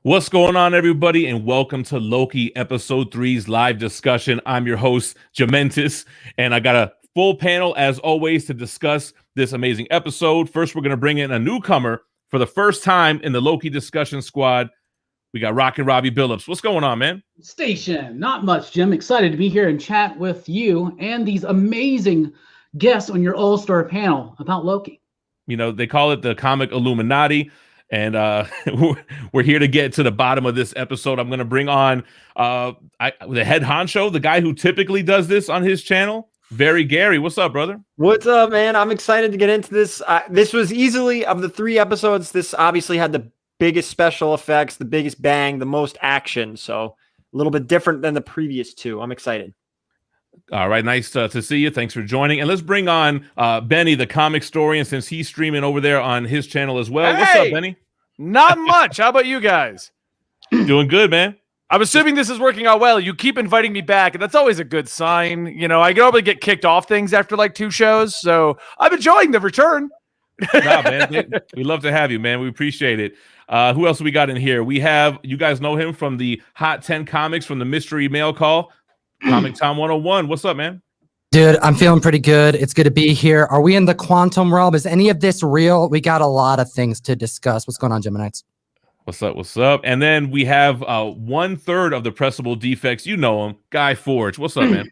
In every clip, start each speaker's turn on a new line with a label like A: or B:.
A: What's going on, everybody, and welcome to Loki Episode 3's live discussion. I'm your host, Lamentis, and I got a full panel, as always, to discuss this amazing episode. First, we're going to bring in a newcomer for the first time in the Loki discussion squad. We got Rockin' Robbie Billups. What's going on, man?
B: Station. Not much, Jim. Excited to be here and chat with you and these amazing guests on your all-star panel about Loki. You
A: know, they call it the comic Illuminati. And we're here to get to the bottom of this episode. I'm going to bring on the head honcho, the guy who typically does this on his channel, Very Gary. What's up, brother?
C: What's up, man? I'm excited to get into this. This was easily, of the 3 episodes, this obviously had the biggest special effects, the biggest bang, the most action. So a little bit different than the previous 2. I'm excited.
A: All right, nice to see you. Thanks for joining. And let's bring on Benny, the comic historian, since he's streaming over there on his channel as well. Hey, what's up, Benny?
D: Not much. How about you guys?
A: Doing good, man.
D: I'm assuming this is working out well. You keep inviting me back, and that's always a good sign. You know, I normally get kicked off things after like 2 shows, so I'm enjoying the return.
A: Nah, man, we love to have you, man. We appreciate it. Who else we got in here? We have, you guys know him from the Hot 10 Comics from the Mystery Mail Call. Comic Tom 101. What's up, man?
E: Dude, I'm feeling pretty good. It's good to be here. Are we in the quantum realm? Is any of this real? We got a lot of things to discuss. What's going on, Geminites?
A: What's up? What's up? And then we have 1/3 of the pressable defects. You know him, Guy Forge. What's up, man?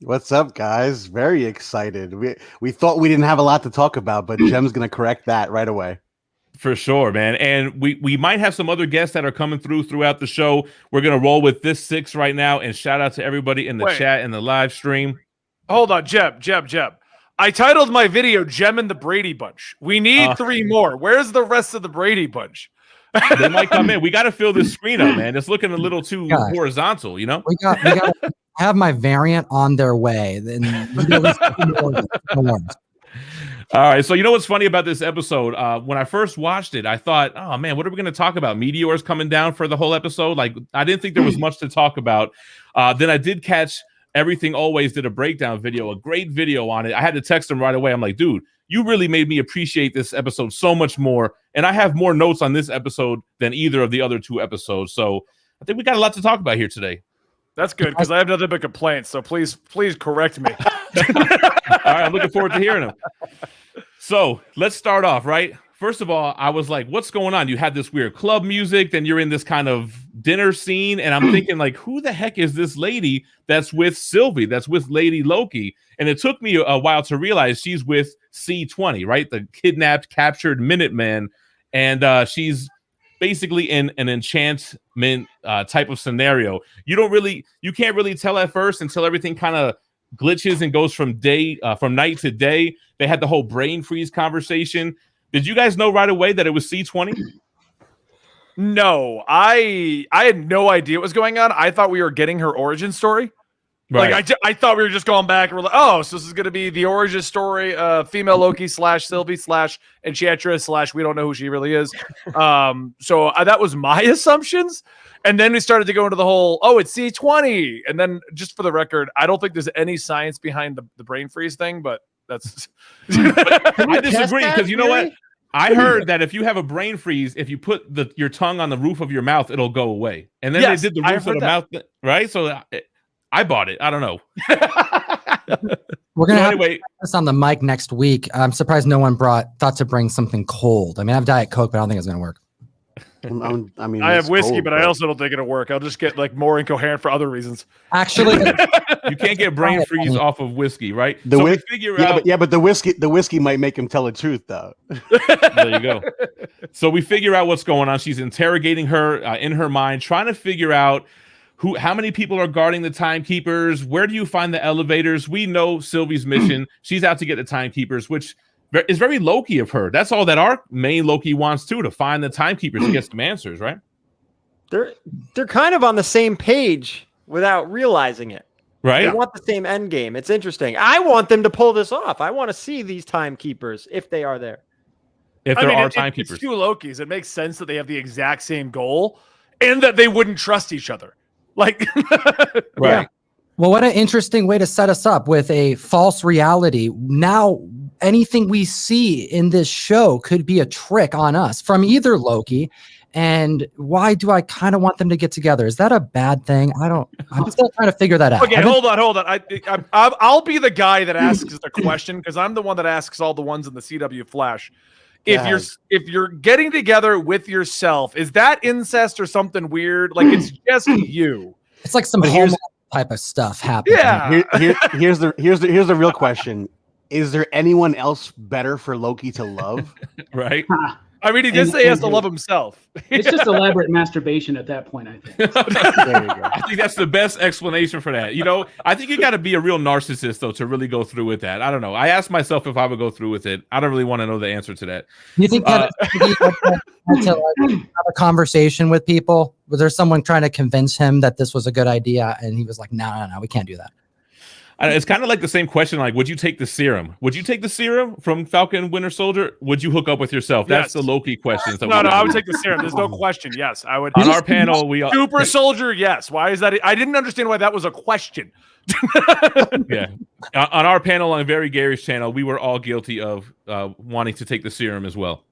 F: What's up, guys? Very excited. We thought we didn't have a lot to talk about, but Jem's going to correct that right away.
A: For sure, man. And we might have some other guests that are coming throughout the show. We're going to roll with this 6 right now. And shout out to everybody in the chat and the live stream.
D: Hold on, Jeb. I titled my video Gem and the Brady Bunch. We need 3 more. Where's the rest of the Brady Bunch?
A: They might come in. We got to fill this screen up, man. It's looking a little too horizontal, you know?
E: We got to have my variant on their way.
A: All right, so you know what's funny about this episode? When I first watched it, I thought, oh, man, what are we going to talk about? Meteors coming down for the whole episode? Like, I didn't think there was much to talk about. Then I did catch Everything Always did a breakdown video, a great video on it. I had to text him right away. I'm like, dude, you really made me appreciate this episode so much more. And I have more notes on this episode than either of the other 2 episodes. So I think we got a lot to talk about here today.
D: That's good, because I have nothing but complaints. So please correct me.
A: All right, I'm looking forward to hearing them. So let's start off, right? First of all, I was like, what's going on? You had this weird club music, then you're in this kind of dinner scene, and I'm thinking, like, who the heck is this lady that's with Sylvie, that's with Lady Loki? And it took me a while to realize she's with C-20, right? The kidnapped, captured Minuteman, and she's basically in an enchantment type of scenario. You can't really tell at first until everything kind of glitches and goes from night to day. They had the whole brain freeze conversation. Did you guys know right away that it was C-20?
D: No, I had no idea what was going on. I thought we were getting her origin story. Right. Like I thought we were just going back and we're like, oh, so this is going to be the origin story, female Loki / Sylvie / Enchantress / we don't know who she really is. So that was my assumptions. And then we started to go into the whole, oh, it's C-20. And then just for the record, I don't think there's any science behind the brain freeze thing, but that's
A: I disagree, because you know what? I heard that if you have a brain freeze, if you put your tongue on the roof of your mouth, it'll go away. And then they did the roof of the mouth, right? So I bought it. I don't know.
E: We're going to have this on the mic next week. I'm surprised no one thought to bring something cold. I mean, I have Diet Coke, but I don't think it's going to work.
F: I mean,
D: I have whiskey, but I also don't think it'll work. I'll just get like more incoherent for other reasons.
E: Actually,
A: you can't get brain freeze off of whiskey, right?
F: But the whiskey might make him tell the truth, though.
A: There you go. So we figure out what's going on. She's interrogating her in her mind, trying to figure out how many people are guarding the Timekeepers. Where do you find the elevators? We know Sylvie's mission. She's out to get the Timekeepers, which is very Loki of her. That's all that our main Loki wants to find the Timekeepers to get some answers, right?
C: They're kind of on the same page without realizing it.
A: Right.
C: They want the same end game. It's interesting. I want them to pull this off. I want to see these Timekeepers if they are there.
A: If there are Timekeepers.
D: It's 2 Lokis. It makes sense that they have the exact same goal and that they wouldn't trust each other. Like,
A: right.
E: Yeah. Well, what an interesting way to set us up with a false reality. Now, anything we see in this show could be a trick on us from either Loki. And why do I kind of want them to get together? Is that a bad thing? I'm still trying to figure that out.
D: Okay, hold on. I'll be the guy that asks the question because I'm the one that asks all the ones in the CW Flash. If you're getting together with yourself, is that incest or something weird? Like it's just you.
E: It's like some type of stuff happening.
D: Yeah.
F: Here's the real question. Is there anyone else better for Loki to love?
A: Right?
D: I mean, he did say he has to love himself.
B: It's just elaborate masturbation at that point, I think.
F: There you go.
A: I think that's the best explanation for that. I think you got to be a real narcissist, though, to really go through with that. I don't know. I asked myself if I would go through with it. I don't really want to know the answer to that.
E: Do you think that had to have a conversation with people? Was there someone trying to convince him that this was a good idea? And he was like, no, we can't do that.
A: It's kind of like the same question, like, would you take the serum? Would you take the serum from Falcon Winter Soldier? Would you hook up with yourself? That's the Loki questions.
D: No, I would take the serum. There's no question. Yes, I would.
A: On our panel, we
D: Super Soldier, yes. Why is that? I didn't understand why that was a question.
A: Yeah. On our panel, on Very Gary's channel, we were all guilty of wanting to take the serum as well.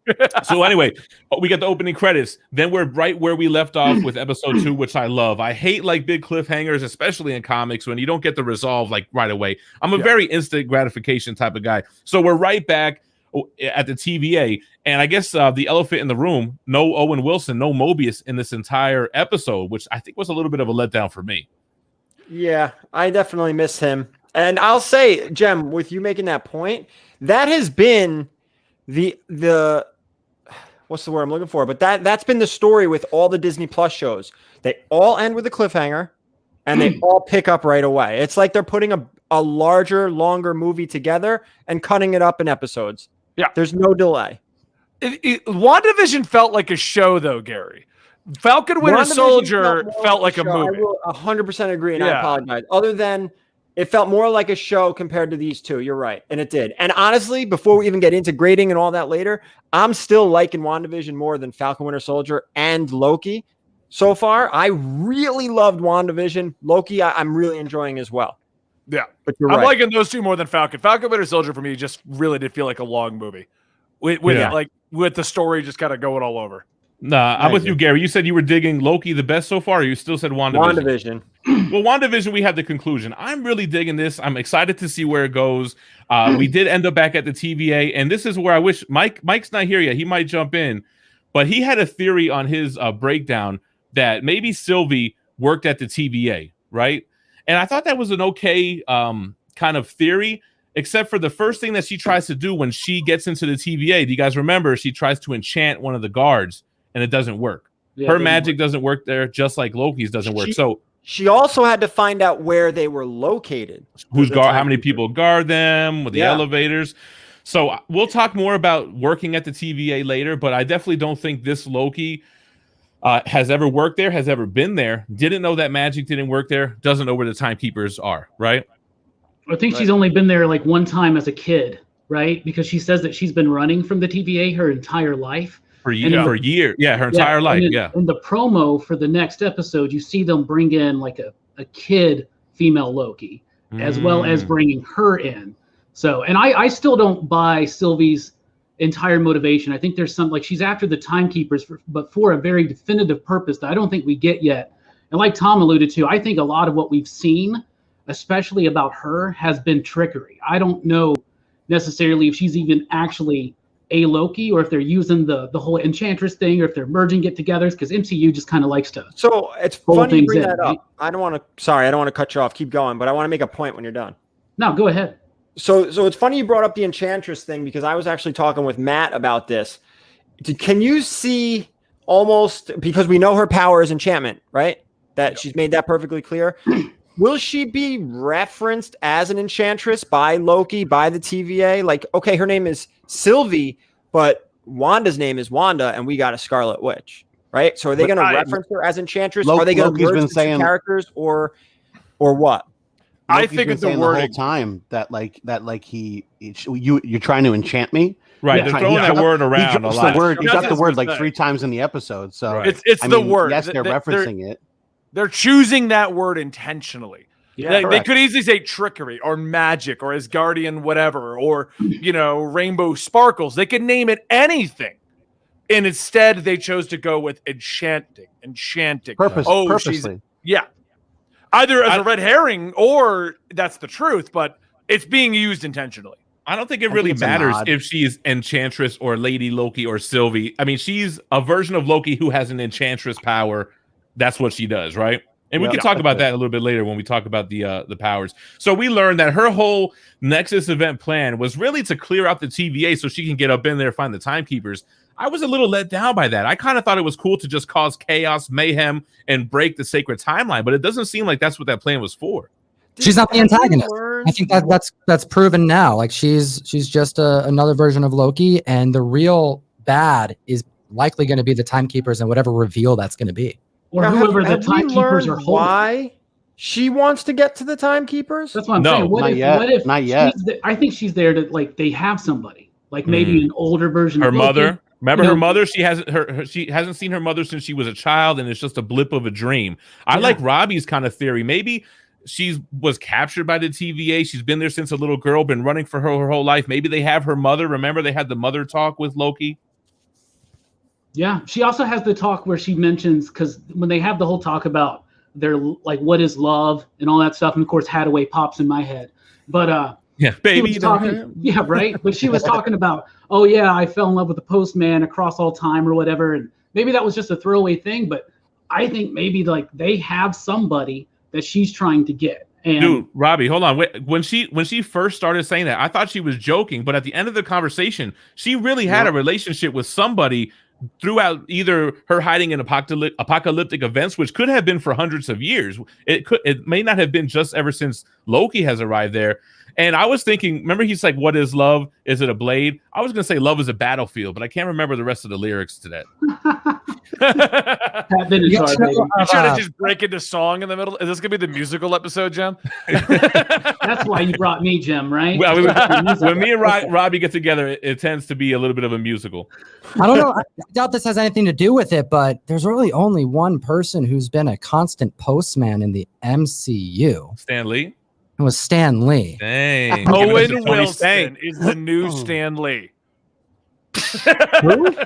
A: So anyway, we got the opening credits. Then we're right where we left off with episode 2, which I love. I hate like big cliffhangers, especially in comics when you don't get the resolve like right away. I'm a very instant gratification type of guy. So we're right back at the TVA. And I guess the elephant in the room, no Owen Wilson, no Mobius in this entire episode, which I think was a little bit of a letdown for me.
C: Yeah, I definitely miss him. And I'll say, Gem, with you making that point, that has been the what's the word I'm looking for? But that's been the story with all the Disney Plus shows. They all end with a cliffhanger and they all pick up right away. It's like they're putting a larger, longer movie together and cutting it up in episodes.
D: Yeah.
C: There's no delay.
D: WandaVision felt like a show, though, Gary. Falcon Winter Soldier felt like a movie.
C: I will 100% agree, and I apologize. Other than it felt more like a show compared to these two. You're right, and it did. And honestly, before we even get into grading and all that later, I'm still liking WandaVision more than Falcon Winter Soldier and Loki. So far, I really loved WandaVision. Loki, I'm really enjoying as well.
D: Yeah,
C: but you're
D: I'm
C: right.
D: liking those two more than Falcon. Falcon Winter Soldier for me just really did feel like a long movie, with the story just kind of going all over.
A: Nah, I'm with you, Gary. You said you were digging Loki the best so far, or you still said WandaVision? Well, WandaVision, we had the conclusion. I'm really digging this. I'm excited to see where it goes. We did end up back at the TVA, and this is where I wish Mike's not here yet. He might jump in, but he had a theory on his breakdown that maybe Sylvie worked at the TVA, right? And I thought that was an okay kind of theory, except for the first thing that she tries to do when she gets into the TVA. Do you guys remember? She tries to enchant one of the guards, and it doesn't work. Yeah, her magic doesn't work there, just like Loki's doesn't work. So
C: she also had to find out where they were located.
A: How many people guard them with the elevators. So we'll talk more about working at the TVA later, but I definitely don't think this Loki has ever worked there, has ever been there, didn't know that magic didn't work there, doesn't know where the Timekeepers are, right?
B: I think she's only been there like one time as a kid, right? Because she says that she's been running from the TVA her entire life.
A: For years. Yeah, her entire life.
B: In the promo for the next episode, you see them bring in like a kid female Loki, as well as bringing her in. So, and I still don't buy Sylvie's entire motivation. I think there's some, like, she's after the Timekeepers, but for a very definitive purpose that I don't think we get yet. And like Tom alluded to, I think a lot of what we've seen, especially about her, has been trickery. I don't know necessarily if she's even actually a Loki, or if they're using the whole Enchantress thing, or if they're merging it together, because MCU just kind of likes to.
C: So it's funny you bring that up. I don't want to cut you off. Keep going, but I want to make a point when you're done.
B: No, go ahead.
C: So it's funny you brought up the Enchantress thing, because I was actually talking with Matt about this. Can you see almost, because we know her power is enchantment, right? That she's made that perfectly clear. Will she be referenced as an Enchantress by Loki, by the TVA? Like, okay, her name is Sylvie, but Wanda's name is Wanda, and we got a Scarlet Witch, right? So are they going to reference her as Enchantress? Are they going to merge the two characters, or what?
F: I think it's the whole time that you're trying to enchant me.
A: Right, they're throwing that word around a lot.
F: He got the word like 3 times in the episode. So
D: it's the word.
F: Yes, they're referencing it.
D: They're choosing that word intentionally.
C: Yeah,
D: they could easily say trickery or magic or Asgardian whatever, or rainbow sparkles. They could name it anything. And instead, they chose to go with enchanting.
F: Purposely.
D: Yeah. Either as a red herring or that's the truth, but it's being used intentionally.
A: I don't think it really matters if she's Enchantress or Lady Loki or Sylvie. I mean, she's a version of Loki who has an Enchantress power. That's what she does, right? And we can talk about that a little bit later when we talk about the powers. So we learned that her whole Nexus event plan was really to clear out the TVA so she can get up in there and find the Timekeepers. I was a little let down by that. I kind of thought it was cool to just cause chaos, mayhem, and break the sacred timeline, but it doesn't seem like that's what that plan was for.
E: She's not the antagonist. I think that's proven now. Like she's just another version of Loki, and the real bad is likely going to be the Timekeepers and whatever reveal that's going to be.
C: Or whoever the Timekeepers are holding. Why she wants to get to the Timekeepers?
B: That's what I'm saying. What if
F: not yet.
B: I think she's there to they have somebody, like maybe an older version
A: of
B: Loki.
A: Mother. Remember her mother? She hasn't seen her mother since she was a child, and it's just a blip of a dream. I like Robbie's kind of theory. Maybe she was captured by the TVA. She's been there since a little girl, been running for her whole life. Maybe they have her mother. Remember they had the mother talk with Loki?
B: Yeah. She also has the talk where she mentions, because when they have the whole talk about their, like, what is love and all that stuff, and of course Hathaway pops in my head. But
A: yeah, baby.
B: Yeah, right. But she was talking about, oh yeah, I fell in love with the postman across all time or whatever. And maybe that was just a throwaway thing, but I think maybe like they have somebody that she's trying to get. And
A: dude, Robbie, hold on. When she first started saying that, I thought she was joking, but at the end of the conversation, she really had a relationship with somebody throughout either her hiding in apocalyptic events, which could have been for hundreds of years. It may not have been just ever since Loki has arrived there. And I was thinking, remember he's like, what is love? Is it a blade? I was going to say love is a battlefield, but I can't remember the rest of the lyrics to that.
D: You trying to just break into song in the middle? Is this going to be the musical episode, Gem?
B: That's why you brought me, Gem, right?
A: Well, when me and Robbie get together, it tends to be a little bit of a musical.
E: I don't know. I doubt this has anything to do with it, but there's really only one person who's been a constant postman in the MCU.
A: Stan Lee?
E: It was Stan Lee.
A: Dang.
D: Owen Wilson is the new Stan Lee.
C: Who?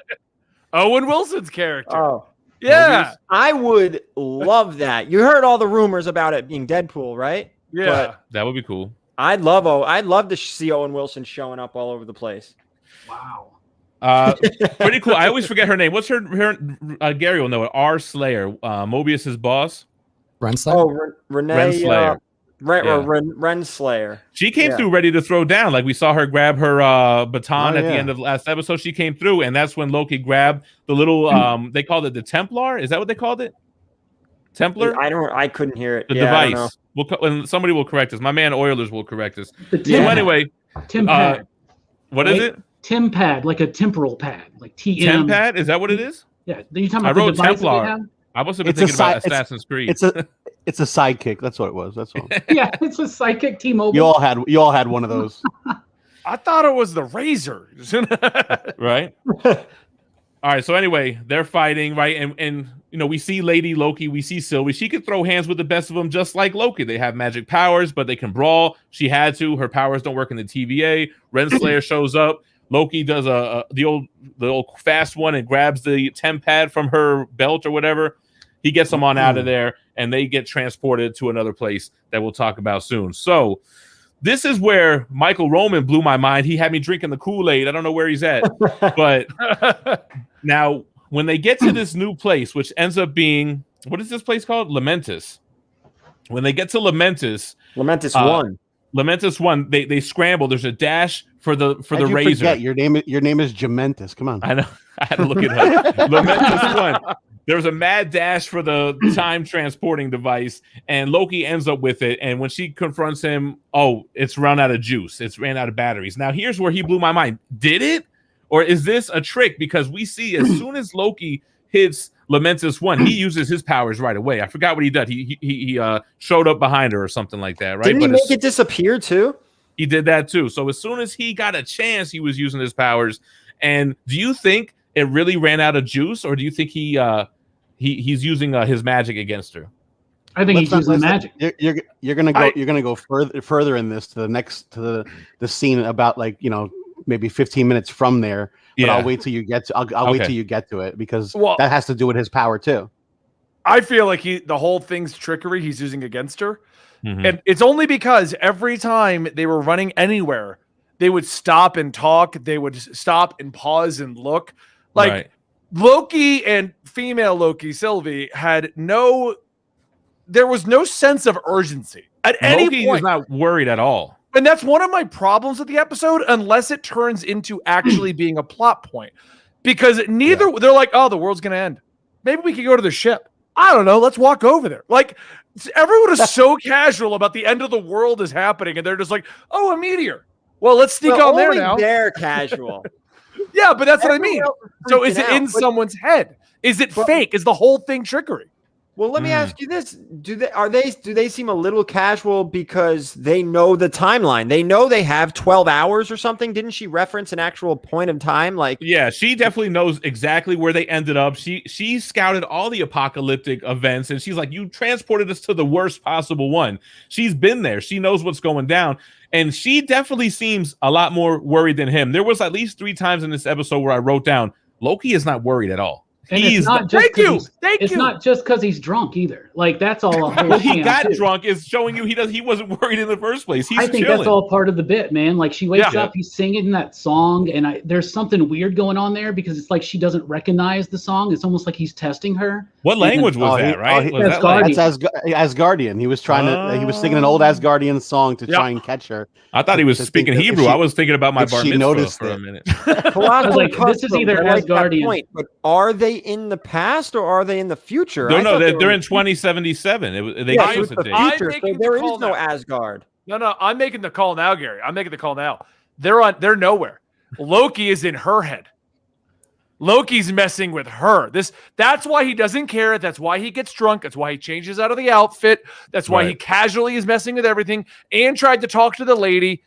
D: Owen Wilson's character.
C: Oh.
D: Yeah.
C: I would love that. You heard all the rumors about it being Deadpool, right?
D: Yeah.
C: But
A: that would be cool.
C: I'd love to see Owen Wilson showing up all over the place.
B: Wow.
A: Pretty cool. I always forget her name. What's her Gary will know it. R. Slayer, Mobius's boss.
E: Renslayer?
C: Oh, Renee.
A: Renslayer.
C: Renslayer.
A: She came through ready to throw down. Like we saw her grab her baton at the end of the last episode. She came through, and that's when Loki grabbed the little they called it the Templar. Is that what they called it? Templar?
C: I couldn't hear it.
A: The device. When somebody will correct us. My man Oilers will correct us. So anyway,
B: Timpad.
A: What is it?
B: Timpad, like a temporal pad, like TM.
A: Timpad? Is that what it is?
B: Yeah. You talking about the device that they have?
A: I must have been thinking about Assassin's Creed.
F: It's a sidekick. That's what it was. That's all.
B: Yeah, it's a sidekick T-Mobile.
F: You all had one of those.
D: I thought it was the Razor.
A: Right? All right. So anyway, they're fighting, right? And we see Lady Loki, we see Sylvie. She could throw hands with the best of them, just like Loki. They have magic powers, but they can brawl. She had to. Her powers don't work in the TVA. Renslayer shows up. Loki does the old fast one and grabs the temp pad from her belt or whatever. He gets them on out of there, and they get transported to another place that we'll talk about soon. So this is where Michael Roman blew my mind. He had me drinking the Kool-Aid. I don't know where he's at. But now when they get to this new place, which ends up being, what is this place called? Lamentis. When they get to Lamentis 1, they scramble. There's a dash for the razor.
F: Forget? Your name is Gementis. Come on.
A: I know. I had to look it up. Lamentis 1. There was a mad dash for the time transporting device, and Loki ends up with it. And when she confronts him, it's run out of juice. It's ran out of batteries. Now here's where he blew my mind. Did it? Or is this a trick? Because we see as soon as Loki hits Lamentis 1, he uses his powers right away. I forgot what he did. He showed up behind her or something like that, right?
C: Didn't he make it disappear too?
A: He did that too. So as soon as he got a chance, he was using his powers. And do you think it really ran out of juice, or do you think he's using his magic against her?
B: I think he's using magic.
F: You're gonna go further in this to the next the scene about maybe 15 minutes from there. But I'll wait till you get to. I'll wait till you get to it because that has to do with his power too.
D: I feel like the whole thing's trickery he's using against her.
A: Mm-hmm.
D: And it's only because every time they were running anywhere, they would stop and talk. They would stop and pause and look. Like Loki and female Loki, Sylvie, there was no sense of urgency at any point.
A: Loki was not worried at all.
D: And that's one of my problems with the episode, unless it turns into actually being a plot point. Because they're like, oh, the world's going to end. Maybe we could go to the ship. I don't know. Let's walk over there. Like, everyone is so casual about the end of the world is happening, and they're just like, oh, a meteor. Well, let's sneak on there now.
C: They're casual.
D: Yeah, but that's what I mean. So is it in someone's head? Is it fake? Is the whole thing trickery?
C: Well, let me ask you this. Do they seem a little casual because they know the timeline? They know they have 12 hours or something. Didn't she reference an actual point in time? Like,
A: yeah, she definitely knows exactly where they ended up. She scouted all the apocalyptic events, and she's like, you transported us to the worst possible one. She's been there. She knows what's going down. And she definitely seems a lot more worried than him. There was at least 3 times in this episode where I wrote down, Loki is not worried at all.
B: And it's not just because he's drunk either. Like, that's all.
A: Well, he got drunk is showing you he wasn't worried in the first place. I think
B: that's all part of the bit, man. Like, she wakes up, he's singing that song, and there's something weird going on there because it's like she doesn't recognize the song. It's almost like he's testing her.
A: What language was that? Right?
F: That's Asgardian. He was trying to. He was singing an old Asgardian song to try and catch her.
A: I thought he was speaking Hebrew. I was thinking about my bar mitzvah for a minute.
B: Like, this is either Asgardian.
C: But are they in the past or are they in the future?
A: No, they're in 2077. They gave us a date.
C: So there is no Asgard.
D: No, I'm making the call now, Gary. I'm making the call now. They're nowhere. Loki is in her head. Loki's messing with her. That's why he doesn't care. That's why he gets drunk. That's why he changes out of the outfit. That's why he casually is messing with everything and tried to talk to the lady.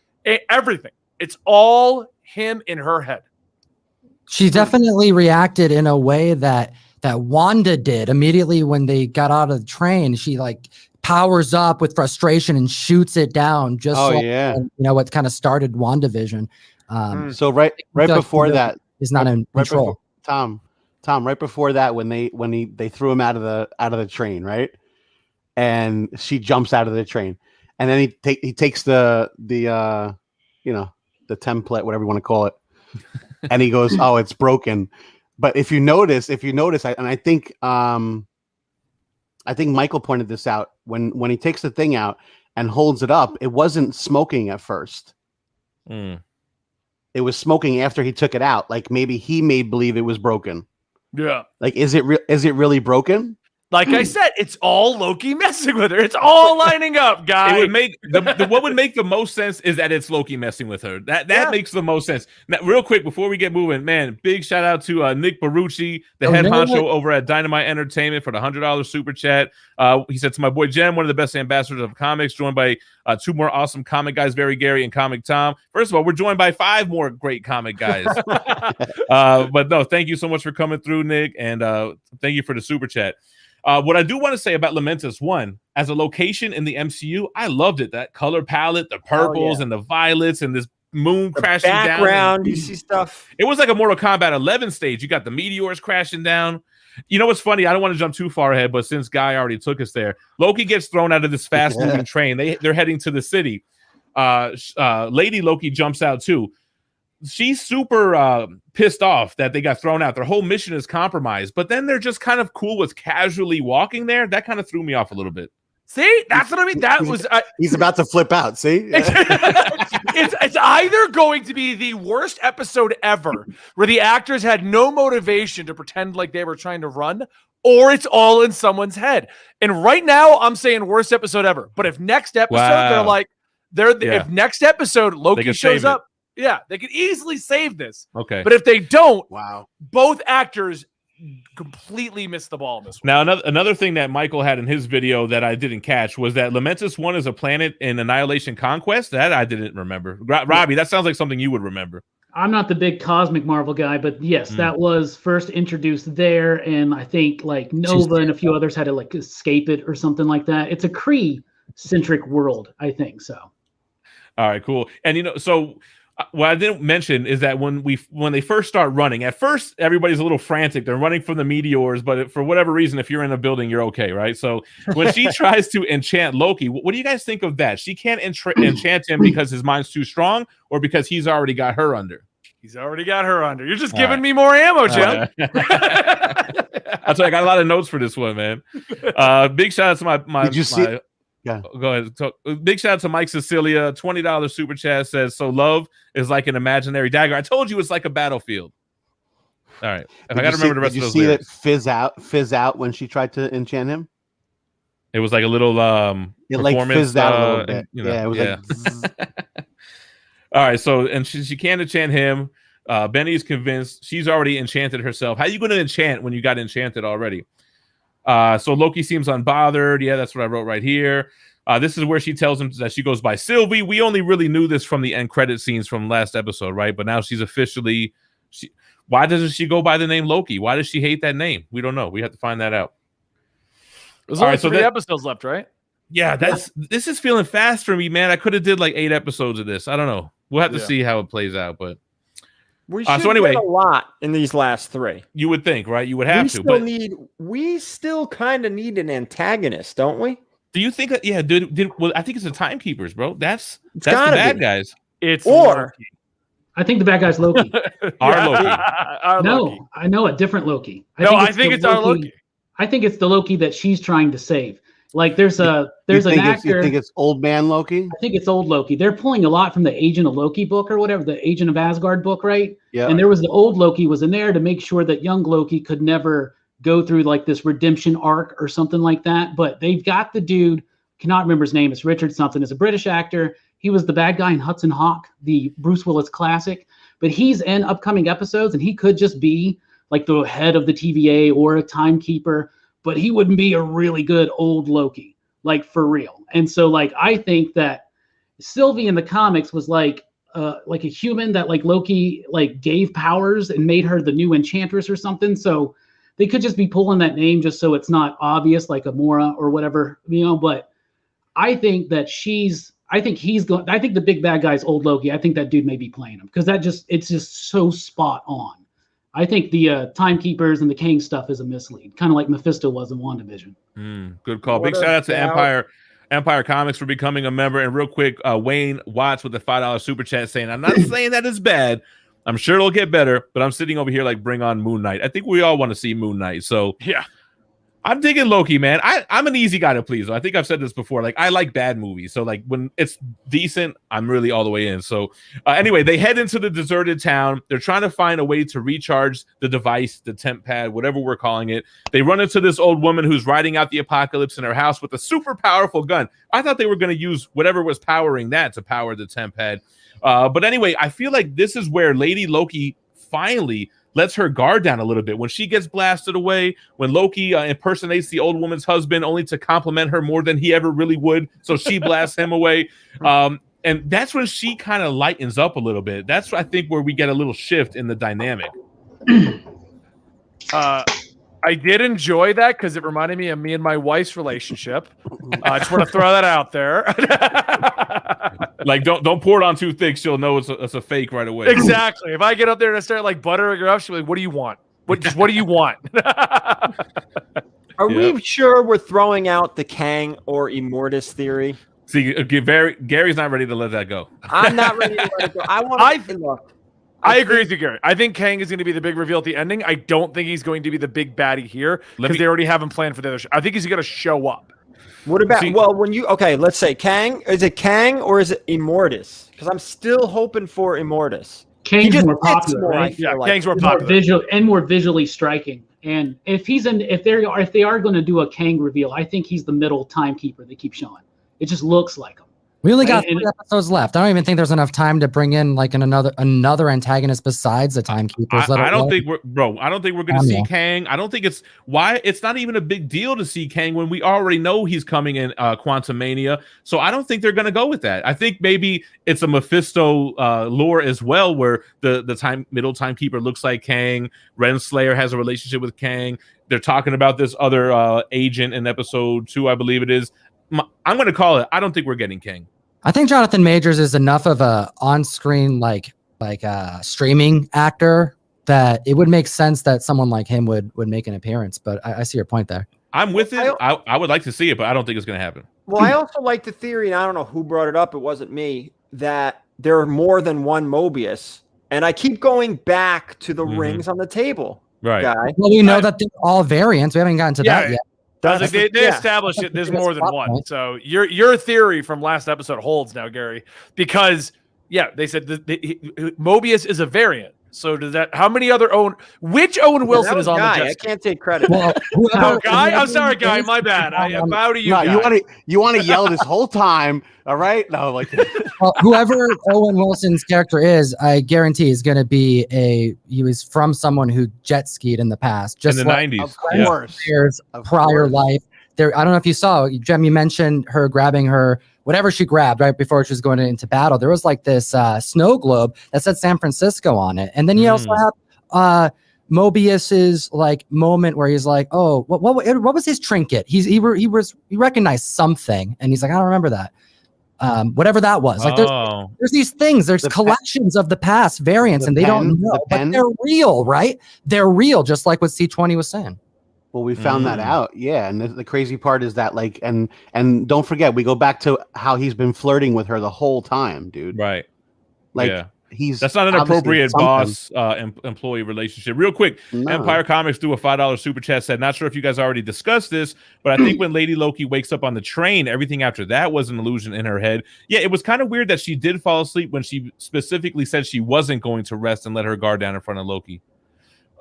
D: Everything. It's all him in her head.
E: She definitely reacted in a way that Wanda did immediately when they got out of the train. She like powers up with frustration and shoots it down. Just what kind of started WandaVision.
F: So right before that
E: is not in control.
F: Before, Tom, right before that, when they threw him out of the train, right? And she jumps out of the train, and then he takes the template, whatever you want to call it. And he goes, "Oh, it's broken." But if you notice, I think Michael pointed this out when he takes the thing out and holds it up, it wasn't smoking at first. It was smoking after he took it out. Like maybe he made believe it was broken.
D: Yeah.
F: Like, is it really broken?
D: Like I said, it's all Loki messing with her. It's all lining up, guys.
A: It would make what would make the most sense is that it's Loki messing with her. That makes the most sense. Now, real quick before we get moving, man, big shout out to Nick Barucci, the head honcho over at Dynamite Entertainment, for the $100 super chat. He said, to my boy Gem, one of the best ambassadors of comics, joined by 2 more awesome comic guys, Very Gary and Comic Tom. First of all, we're joined by 5 more great comic guys. But no, thank you so much for coming through, Nick, and thank you for the super chat. What I do want to say about Lamentis, one, as a location in the MCU, I loved it. That color palette, the purples and the violets, and this moon crashing
C: background,
A: down.
C: You see stuff.
A: It was like a Mortal Kombat 11 stage. You got the meteors crashing down. You know what's funny? I don't want to jump too far ahead, but since Guy already took us there, Loki gets thrown out of this fast-moving train. They're heading to the city. Lady Loki jumps out too. She's super pissed off that they got thrown out. Their whole mission is compromised, but then they're just kind of cool with casually walking there. That kind of threw me off a little bit.
D: See, that's what I mean. That was
F: he's about to flip out. See,
D: it's either going to be the worst episode ever, where the actors had no motivation to pretend like they were trying to run, or it's all in someone's head. And right now, I'm saying worst episode ever. But if next episode if next episode Loki shows up. Yeah, they could easily save this.
A: Okay.
D: But if they don't, both actors completely missed the ball on this one.
A: Now, another thing that Michael had in his video that I didn't catch was that Lamentis 1 is a planet in Annihilation Conquest. That I didn't remember. Robbie, that sounds like something you would remember.
B: I'm not the big cosmic Marvel guy, but yes, that was first introduced there, and I think like Nova and a few others had to like escape it or something like that. It's a Kree-centric world, I think so.
A: All right, cool. And so what I didn't mention is that when they first start running, at first everybody's a little frantic. They're running from the meteors, but for whatever reason, if you're in a building, you're okay, right? So when she tries to enchant Loki, what do you guys think of that? She can't enchant him because his mind's too strong, or because he's already got her under?
D: He's already got her under. You're just giving me more ammo, Jim.
A: That's why I got a lot of notes for this one, man. Big shout out to my.
F: Did you see it?
A: Yeah. Go ahead. Big shout out to Mike Cecilia. $20 super chat says, so love is like an imaginary dagger. I told you it's like a battlefield. All right. If I got to remember the rest of those.
F: Did you see it fizz out when she tried to enchant him?
A: It was like a little
F: it like fizzed out a little bit. Yeah, it was like
A: all right, so and she can't enchant him. Benny's convinced she's already enchanted herself. How are you going to enchant when you got enchanted already? So Loki seems unbothered. Yeah, that's what I wrote right here. This is where she tells him that she goes by Sylvie. We only really knew this from the end credit scenes from last episode, right? But now she's officially. Why doesn't she go by the name Loki? Why does she hate that name? We don't know. We have to find that out.
D: There's only 3 episodes left, right?
A: Yeah, this is feeling fast for me, man. I could have did like 8 episodes of this. I don't know. We'll have to see how it plays out, but.
C: We should so anyway, get a lot in these last 3.
A: You would think, right? You would have to.
C: We still kind of need an antagonist, don't we?
A: Do you think that? Yeah, well, I think it's the Timekeepers, bro. That's the bad guys.
D: It's
B: Loki. I think the bad guy's Loki.
A: Our Loki.
B: Loki. I know a different Loki.
D: I think it's our Loki.
B: I think it's the Loki that she's trying to save. Like there's an actor.
F: You think it's old man Loki?
B: I think it's old Loki. They're pulling a lot from the Agent of Loki book or whatever, the Agent of Asgard book, right?
F: Yeah.
B: And there was the old Loki was in there to make sure that young Loki could never go through like this redemption arc or something like that. But they've got the dude, cannot remember his name. It's Richard something. It's a British actor. He was the bad guy in Hudson Hawk, the Bruce Willis classic. But he's in upcoming episodes, and he could just be like the head of the TVA or a timekeeper. But he wouldn't be a really good old Loki, like for real. And so like I think that Sylvie in the comics was like a human that like Loki like gave powers and made her the new enchantress or something. So they could just be pulling that name just so it's not obvious, like Amora or whatever, But I think that I think the big bad guy's old Loki. I think that dude may be playing him because it's just so spot on. I think the Timekeepers and the Kang stuff is a mislead, kind of like Mephisto was in WandaVision.
A: Good call. Big shout out to Empire Comics for becoming a member. And real quick, Wayne Watts with the $5 super chat saying, I'm not saying that it's bad. I'm sure it'll get better, but I'm sitting over here like bring on Moon Knight. I think we all want to see Moon Knight. So
D: yeah.
A: I'm digging Loki, man. I'm an easy guy to please. I think I've said this before. Like, I like bad movies. So, like, when it's decent, I'm really all the way in. So, anyway, they head into the deserted town. They're trying to find a way to recharge the device, the temp pad, whatever we're calling it. They run into this old woman who's riding out the apocalypse in her house with a super powerful gun. I thought they were going to use whatever was powering that to power the temp pad. But anyway, I feel like this is where Lady Loki finally lets her guard down a little bit. When she gets blasted away, when Loki impersonates the old woman's husband only to compliment her more than he ever really would, so she blasts him away. And that's when she kind of lightens up a little bit. That's, I think, where we get a little shift in the dynamic.
D: I did enjoy that because it reminded me of me and my wife's relationship. I just want to throw that out there.
A: Like, don't pour it on too thick. She'll know it's a fake right away.
D: Exactly. If I get up there and I start like buttering her up, she'll be like, "What do you want? What do you want?"
C: Are we sure we're throwing out the Kang or Immortus theory?
A: See, Gary's not ready to let that go.
C: I'm not ready to let it go.
D: I agree with you, Gary. I think Kang is going to be the big reveal at the ending. I don't think he's going to be the big baddie here because they already have him planned for the other show. I think he's going to show up.
C: What about, let's say Kang. Is it Kang or is it Immortus? Because I'm still hoping for Immortus.
B: Kang's more popular, right?
D: Yeah, Kang's more popular.
B: More visually striking. And if they are going to do a Kang reveal, I think he's the middle timekeeper they keep showing. It just looks like him.
E: We only got 3 episodes left. I don't even think there's enough time to bring in like another antagonist besides the Timekeepers.
A: I don't think we're going to see Kang. I don't think it's not even a big deal to see Kang when we already know he's coming in Quantumania. So I don't think they're going to go with that. I think maybe it's a Mephisto lore as well, where the middle timekeeper looks like Kang. Renslayer has a relationship with Kang. They're talking about this other agent in episode 2, I believe it is. I'm going to call it. I don't think we're getting Kang.
E: I think Jonathan Majors is enough of a on-screen like streaming actor that it would make sense that someone like him would make an appearance. But I see your point there.
A: I'm with it. I would like to see it, but I don't think it's going to happen.
C: Well, I also like the theory, and I don't know who brought it up. It wasn't me. That there are more than one Mobius, and I keep going back to the rings on the table.
A: Right.
C: Guy.
E: Well, we know that they're all variants. We haven't gotten to that yet.
D: They established it. There's more than one. So your theory from last episode holds now, Gary, because they said Mobius is a variant. So does that? How many other which Owen Wilson is on the jet?
C: I can't take credit.
E: Well,
D: Guy, I'm sorry, Guy. My bad. I bow to you. No,
F: you want to yell this whole time. All right. No, like
E: well, whoever Owen Wilson's character is, I guarantee is going to be he was from someone who jet skied in the past, just
A: in the 90s.
F: Of course.
E: Years prior life. There, I don't know if you saw, Gem, you mentioned her grabbing her whatever she grabbed right before she was going into battle. There was like this snow globe that said San Francisco on it, and then you also have Mobius's like moment where he's like, "Oh, what was his trinket?" He recognized something, and he's like, "I don't remember that." Whatever that was. Like there's these things. There's collections of the past variants, and they don't know, but they're real, right? They're real, just like what C20 was saying.
F: Well, we found that out, and the crazy part is that, like, and don't forget, we go back to how he's been flirting with her the whole time, dude.
A: Right?
F: Like,
A: that's not an appropriate boss employee relationship. Real quick, Empire Comics threw a $5 super chat. Said, not sure if you guys already discussed this, but I think when Lady Loki wakes up on the train, everything after that was an illusion in her head. Yeah, it was kind of weird that she did fall asleep when she specifically said she wasn't going to rest and let her guard down in front of Loki.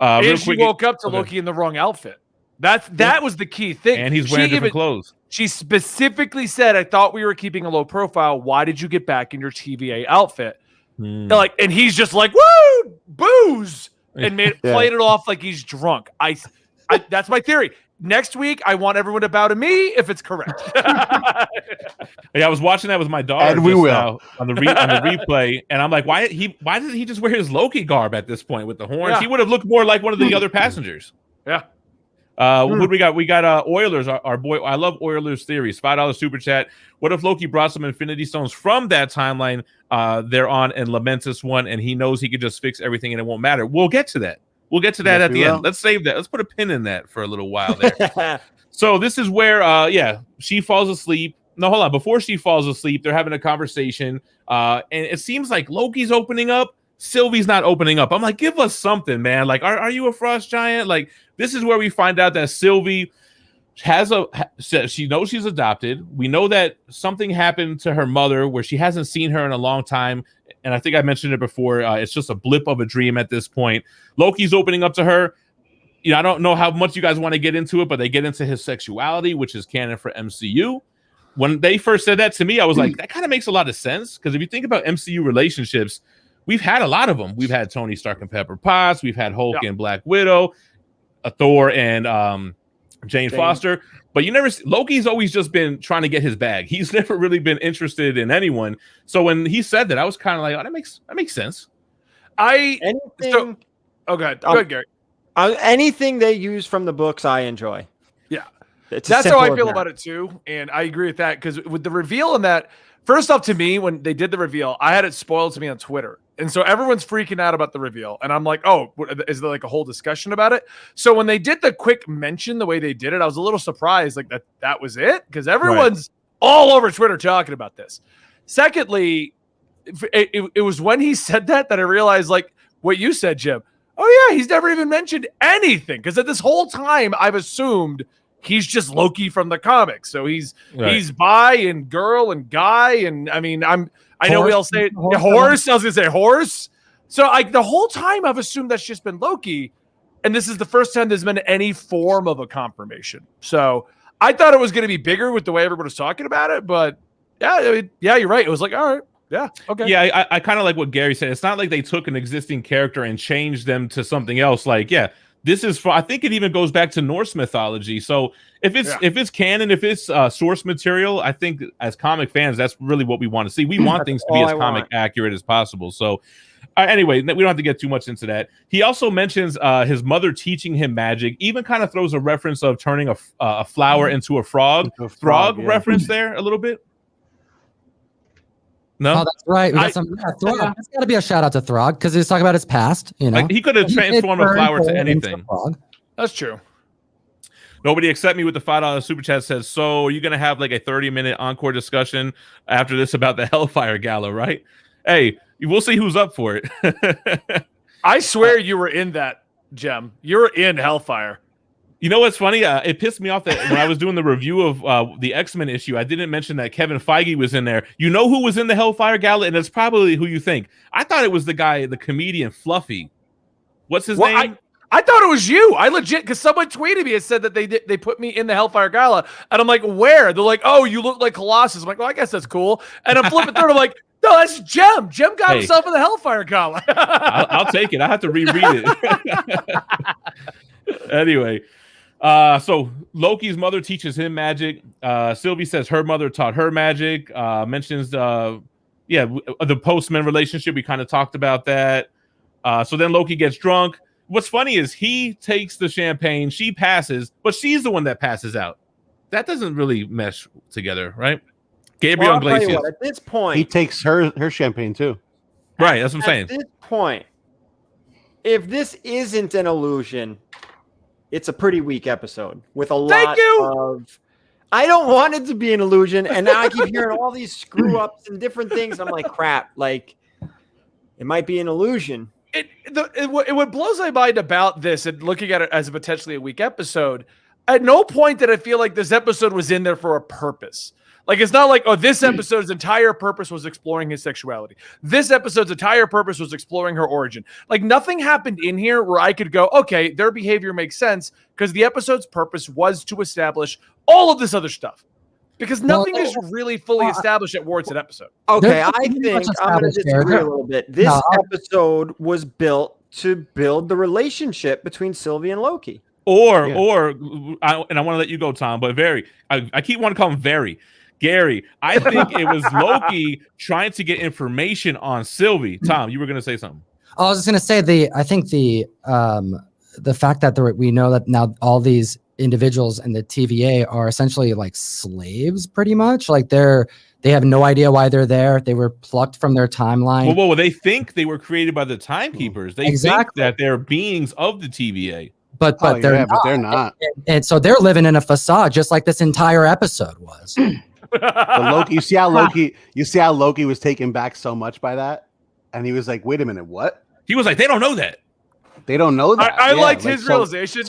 D: And she woke up to Loki in the wrong outfit. That was the key thing.
A: And he's wearing different clothes.
D: She specifically said, I thought we were keeping a low profile. Why did you get back in your TVA outfit? And he's just like, woo, booze. And played it off like he's drunk. I that's my theory. Next week, I want everyone to bow to me if it's correct.
A: I was watching that with my daughter
F: and we will
A: on the replay, and I'm like, why didn't he just wear his Loki garb at this point with the horns? He would have looked more like one of the other passengers.
D: Yeah.
A: What we got? We got Oilers, our boy. I love Oilers theories. $5 super chat. What if Loki brought some Infinity Stones from that timeline they're on and Lamentis one, and he knows he could just fix everything and it won't matter? We'll get to that. We'll get to that at the end. Let's save that. Let's put a pin in that for a little while there. So this is where, she falls asleep. No, hold on. Before she falls asleep, they're having a conversation, and it seems like Loki's opening up. Sylvie's not opening up. I'm like, give us something, man. Like, are you a frost giant? Like, this is where we find out that Sylvie she knows she's adopted. We know that something happened to her mother where she hasn't seen her in a long time. And I think I mentioned it before. It's just a blip of a dream at this point. Loki's opening up to her. I don't know how much you guys want to get into it, but they get into his sexuality, which is canon for MCU. When they first said that to me, I was like, that kind of makes a lot of sense. Because if you think about MCU relationships, we've had a lot of them. We've had Tony Stark and Pepper Potts. We've had Hulk and Black Widow, Thor and Jane Foster. But Loki's always just been trying to get his bag. He's never really been interested in anyone. So when he said that, I was kind of like, oh, that makes sense.
C: Go ahead, Gary. Anything they use from the books, I enjoy.
D: Yeah. That's how I feel about it too. And I agree with that, because with the reveal in that, first off, to me, when they did the reveal, I had it spoiled to me on Twitter. And so everyone's freaking out about the reveal. And I'm like, oh, is there like a whole discussion about it? So when they did the quick mention, the way they did it, I was a little surprised like that was it, because everyone's all over Twitter talking about this. Secondly, it was when he said that I realized, like what you said, Jim. Oh, yeah, he's never even mentioned anything, because at this whole time, I've assumed he's just Loki from the comics. So he's bi and girl and guy. And I mean, I know we all say horse. I was gonna say horse. So like the whole time I've assumed that's just been Loki. And this is the first time there's been any form of a confirmation. So I thought it was going to be bigger with the way everybody was talking about it. But yeah, you're right. It was like, all right. Yeah. Okay.
A: Yeah, I kind of like what Gary said. It's not like they took an existing character and changed them to something else. Like, this is I think it even goes back to Norse mythology. So if it's canon, if it's source material, I think as comic fans, that's really what we want to see. We want things to be as comic accurate as possible. So anyway, we don't have to get too much into that. He also mentions his mother teaching him magic, even kind of throws a reference of turning a flower into a frog. Frog reference there a little bit. No,
E: Oh, that's right. We got Throg. There's got to be a shout out to Throg because he's talking about his past. You know,
A: like he could have transformed a flower to anything.
D: That's true.
A: Nobody except me with the $5 super chat says, so are you going to have like a 30-minute encore discussion after this about the Hellfire Gala, right? Hey, we'll see who's up for it.
D: I swear you were in that, Gem. You're in Hellfire.
A: You know what's funny? It pissed me off that when I was doing the review of the X-Men issue, I didn't mention that Kevin Feige was in there. You know who was in the Hellfire Gala? And it's probably who you think. I thought it was the guy, the comedian Fluffy. What's his name?
D: I thought it was you. I legit, because someone tweeted me and said that they put me in the Hellfire Gala. And I'm like, where? They're like, oh, you look like Colossus. I'm like, well, I guess that's cool. And I'm flipping through and I'm like, no, that's Gem. Gem got himself in the Hellfire Gala.
A: I'll take it. I have to reread it. Anyway, so Loki's mother teaches him magic. Sylvie says her mother taught her magic. Mentions the postman relationship. We kind of talked about that. So then Loki gets drunk. What's funny is he takes the champagne, she passes, but she's the one that passes out. That doesn't really mesh together, right? Gabriel Iglesias.
C: At this point,
F: he takes her champagne too.
A: Right, that's what I'm saying.
C: At this point, if this isn't an illusion, it's a pretty weak episode with a lot of. I don't want it to be an illusion, and now I keep hearing all these screw ups and different things. I'm like, crap, like it might be an illusion.
D: What blows my mind about this and looking at it as potentially a weak episode, at no point did I feel like this episode was in there for a purpose. Like, it's not like, oh, this episode's entire purpose was exploring his sexuality. This episode's entire purpose was exploring her origin. Like, nothing happened in here where I could go, okay, their behavior makes sense because the episode's purpose was to establish all of this other stuff. Because nothing is really fully established at Ward's episode.
C: Okay, I think I'm going to disagree a little bit. This episode was built to build the relationship between Sylvie and Loki.
A: I want to let you go, Tom, but I keep wanting to call him Gary. I think it was Loki trying to get information on Sylvie. Tom, you were going to say something.
E: I was just going to say I think the fact that we know that now all these individuals in the TVA are essentially like slaves, pretty much. Like they have no idea why they're there. They were plucked from their timeline.
A: Well, they think they were created by the Timekeepers. They think that they're beings of the TVA.
E: But they're not. And so they're living in a facade, just like this entire episode was.
F: Loki, you see how Loki was taken back so much by that, and he was like, "Wait a minute, what?"
A: He was like, "They don't know that.
F: They don't know that."
D: I liked his realization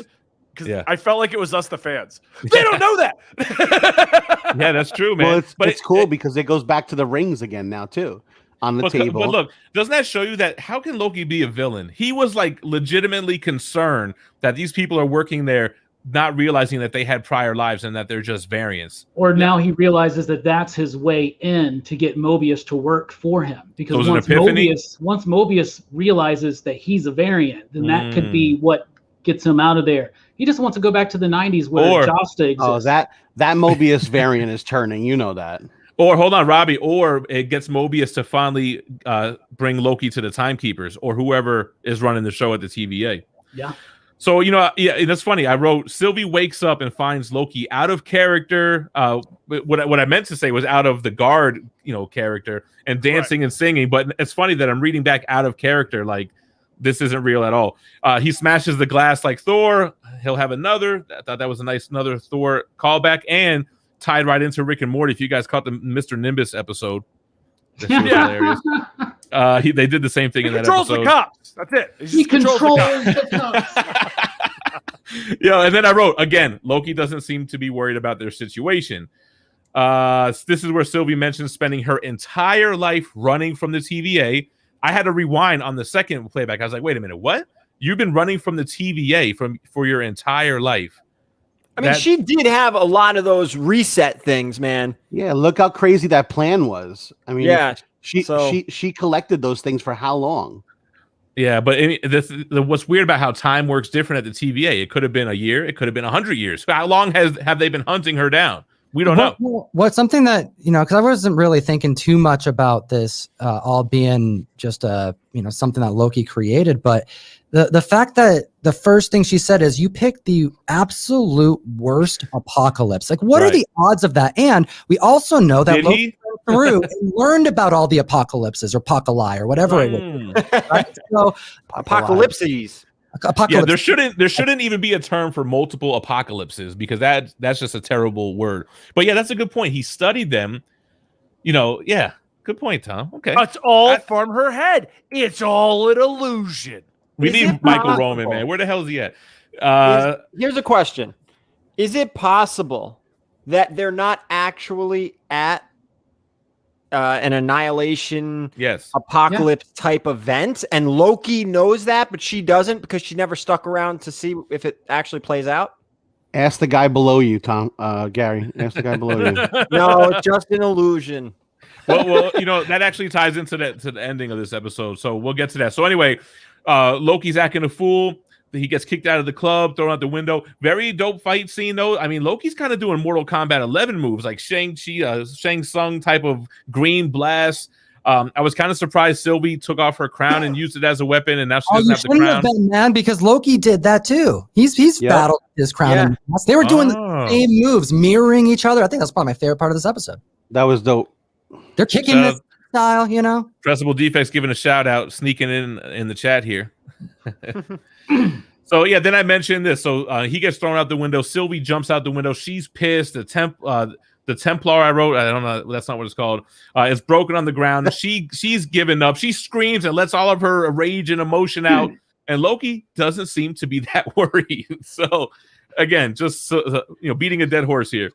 D: because I felt like it was us, the fans. They don't know that.
A: Yeah, that's true, man.
F: Well, it's cool because it goes back to the rings again now too. On the table.
A: But look, doesn't that show you that how can Loki be a villain? He was like legitimately concerned that these people are working there, not realizing that they had prior lives and that they're just variants.
B: Or now he realizes that that's his way in to get Mobius to work for him. Because once Mobius realizes that he's a variant, then that could be what gets him out of there. He just wants to go back to the 90s where Josta exists.
F: Oh, that Mobius variant is turning. You know that.
A: Or hold on, Robbie. Or it gets Mobius to finally bring Loki to the Timekeepers or whoever is running the show at the TVA.
B: Yeah.
A: So that's funny. I wrote Sylvie wakes up and finds Loki out of character. What I meant to say was out of the guard, character and dancing and singing. But it's funny that I'm reading back out of character. Like this isn't real at all. He smashes the glass like Thor. He'll have another. I thought that was a nice another Thor callback and tied right into Rick and Morty. If you guys caught the Mr. Nimbus episode, that shit was hilarious. They did the same thing in that episode.
D: Controls the cops. That's it.
B: He controls the cops.
A: And then I wrote again. Loki doesn't seem to be worried about their situation. This is where Sylvie mentions spending her entire life running from the TVA. I had to rewind on the second playback. I was like, wait a minute, what? You've been running from the TVA for your entire life.
C: I mean, she did have a lot of those reset things, man.
F: Yeah, look how crazy that plan was. I mean, she collected those things for how long?
A: Yeah, but what's weird about how time works different at the TVA? It could have been a year. It could have been 100 years. How long have they been hunting her down? We don't know.
E: What's something that, because I wasn't really thinking too much about this all being just something that Loki created, but the fact that the first thing she said is you picked the absolute worst apocalypse. Like, what are the odds of that? And we also know that Loki through and learned about all the apocalypses or apocalypse or whatever it was. Right? So,
C: Apocalypses.
A: Yeah, there shouldn't even be a term for multiple apocalypses because that's just a terrible word. But yeah, that's a good point. He studied them. Yeah, good point, Tom. Okay,
D: It's all from her head. It's all an illusion.
A: We need Michael Roman, man. Where the hell is he at?
C: Here's a question: is it possible that they're not actually at an annihilation apocalypse type event, and Loki knows that, but she doesn't because she never stuck around to see if it actually plays out?
F: Ask the guy below you, Tom. Gary. Ask the guy below you.
C: No, it's just an illusion.
A: Well, that actually ties into the ending of this episode, so we'll get to that. So anyway, Loki's acting a fool. He gets kicked out of the club, thrown out the window. Very dope fight scene, though. I mean, Loki's kind of doing Mortal Kombat 11 moves, like Shang Tsung type of green blast. I was kind of surprised Sylvie took off her crown and used it as a weapon, and now she doesn't have the crown.
E: Been, man, because Loki did that too. He's battled his crown. Yeah. They were doing the same moves, mirroring each other. I think that's probably my favorite part of this episode.
F: That was dope.
E: They're kicking this style,
A: Dressable Defects giving a shout out, sneaking in the chat here. So yeah, then I mentioned this. So he gets thrown out the window. Sylvie jumps out the window. She's pissed. The Templar I wrote, I don't know, that's not what it's called. Is broken on the ground. She's given up. She screams and lets all of her rage and emotion out. And Loki doesn't seem to be that worried. So again, just beating a dead horse here.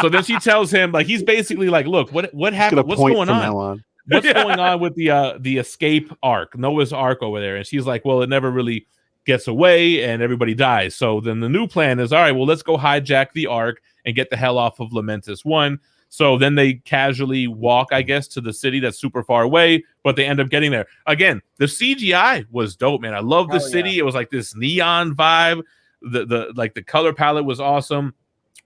A: So then she tells him, like, he's basically like, look, what happened? What's going on? What's going on with the escape arc, Noah's Ark over there? And she's like, well, it never really gets away and everybody dies. So then the new plan is, all right, well, let's go hijack the ark and get the hell off of Lamentis 1. So then they casually walk, I guess, to the city that's super far away, but they end up getting there. Again, the CGI was dope, man. I love the city. It was like this neon vibe. The color palette was awesome.